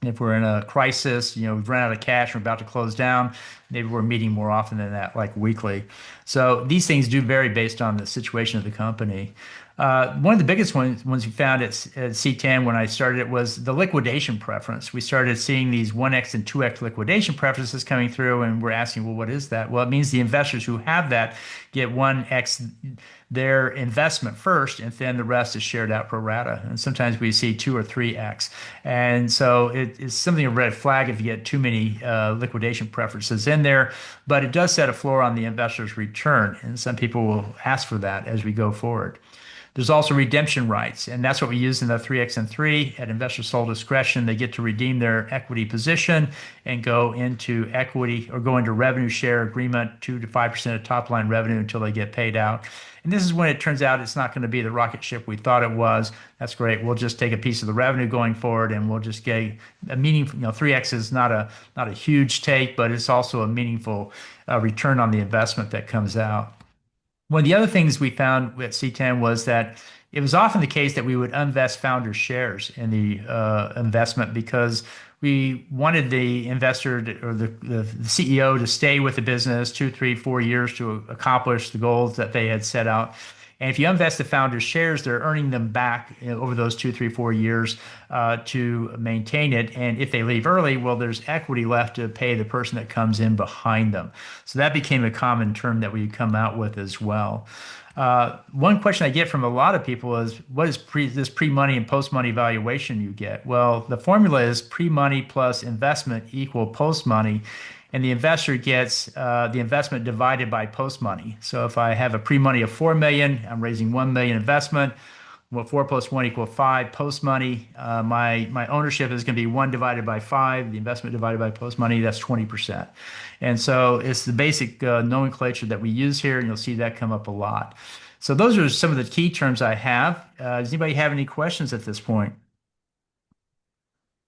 If we're in a crisis, we've run out of cash, we're about to close down, maybe we're meeting more often than that, like weekly. So these things do vary based on the situation of the company. One of the biggest ones we found at C10 when I started it was the liquidation preference. We started seeing these 1X and 2X liquidation preferences coming through, and we're asking, well, what is that? Well, it means the investors who have that get 1X their investment first, and then the rest is shared out pro rata. And sometimes we see 2 or 3X. And so it's something a red flag if you get too many liquidation preferences in there, but it does set a floor on the investor's return. And some people will ask for that as we go forward. There's also redemption rights, and that's what we use in the 3X and 3. At investor sole discretion, they get to redeem their equity position and go into equity or go into revenue share agreement, 2 to 5% of top line revenue until they get paid out. And this is when it turns out it's not going to be the rocket ship we thought it was. That's great. We'll just take a piece of the revenue going forward, and we'll just get a meaningful. 3X is not a huge take, but it's also a meaningful return on the investment that comes out. One of the other things we found at C10 was that it was often the case that we would invest founder shares in the investment because we wanted the investor or the CEO to stay with the business 2, 3, 4 years to accomplish the goals that they had set out. And if you invest the founder's shares, they're earning them back over those 2, 3, 4 years to maintain it. And if they leave early, well, there's equity left to pay the person that comes in behind them. So that became a common term that we come out with as well. One question I get from a lot of people is, what is this pre-money and post-money valuation you get? Well, the formula is pre-money plus investment equal post-money. and the investor gets the investment divided by post-money. So if I have a pre-money of 4 million, I'm raising 1 million investment. Well, 4 plus 1 equals 5 post-money. My ownership is going to be 1 divided by 5. The investment divided by post-money, that's 20%. And so it's the basic nomenclature that we use here, and you'll see that come up a lot. So those are some of the key terms I have. Does anybody have any questions at this point?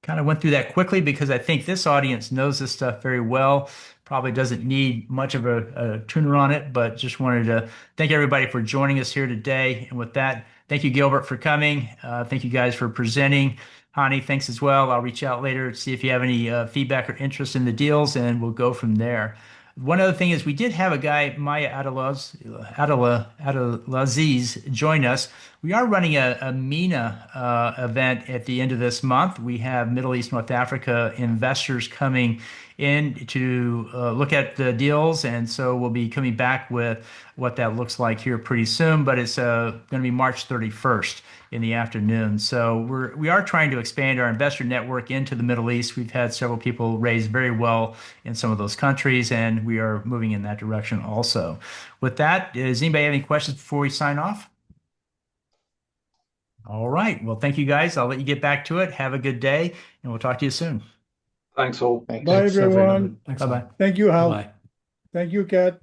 Kind of went through that quickly because I think this audience knows this stuff very well. Probably doesn't need much of a tuner on it, but just wanted to thank everybody for joining us here today. And with that, thank you, Gilbert, for coming. Thank you guys for presenting. Hani, thanks as well. I'll reach out later to see if you have any feedback or interest in the deals, and we'll go from there. One other thing is we did have a guy, Maya Adelaziz, join us. We are running a MENA event at the end of this month. We have Middle East, North Africa investors coming in to look at the deals, and so we'll be coming back with what that looks like here pretty soon, but it's going to be March 31st in the afternoon. So we are trying to expand our investor network into the Middle East. We've had several people raise very well in some of those countries, and we are moving in that direction also. With that, does anybody have any questions before we sign off? All right. Well, thank you guys. I'll let you get back to it. Have a good day, and we'll talk to you soon. Thanks all. Thanks. Bye, everyone. Thanks. Bye-bye. Thank you, Hal. Bye. Thank you, Kat.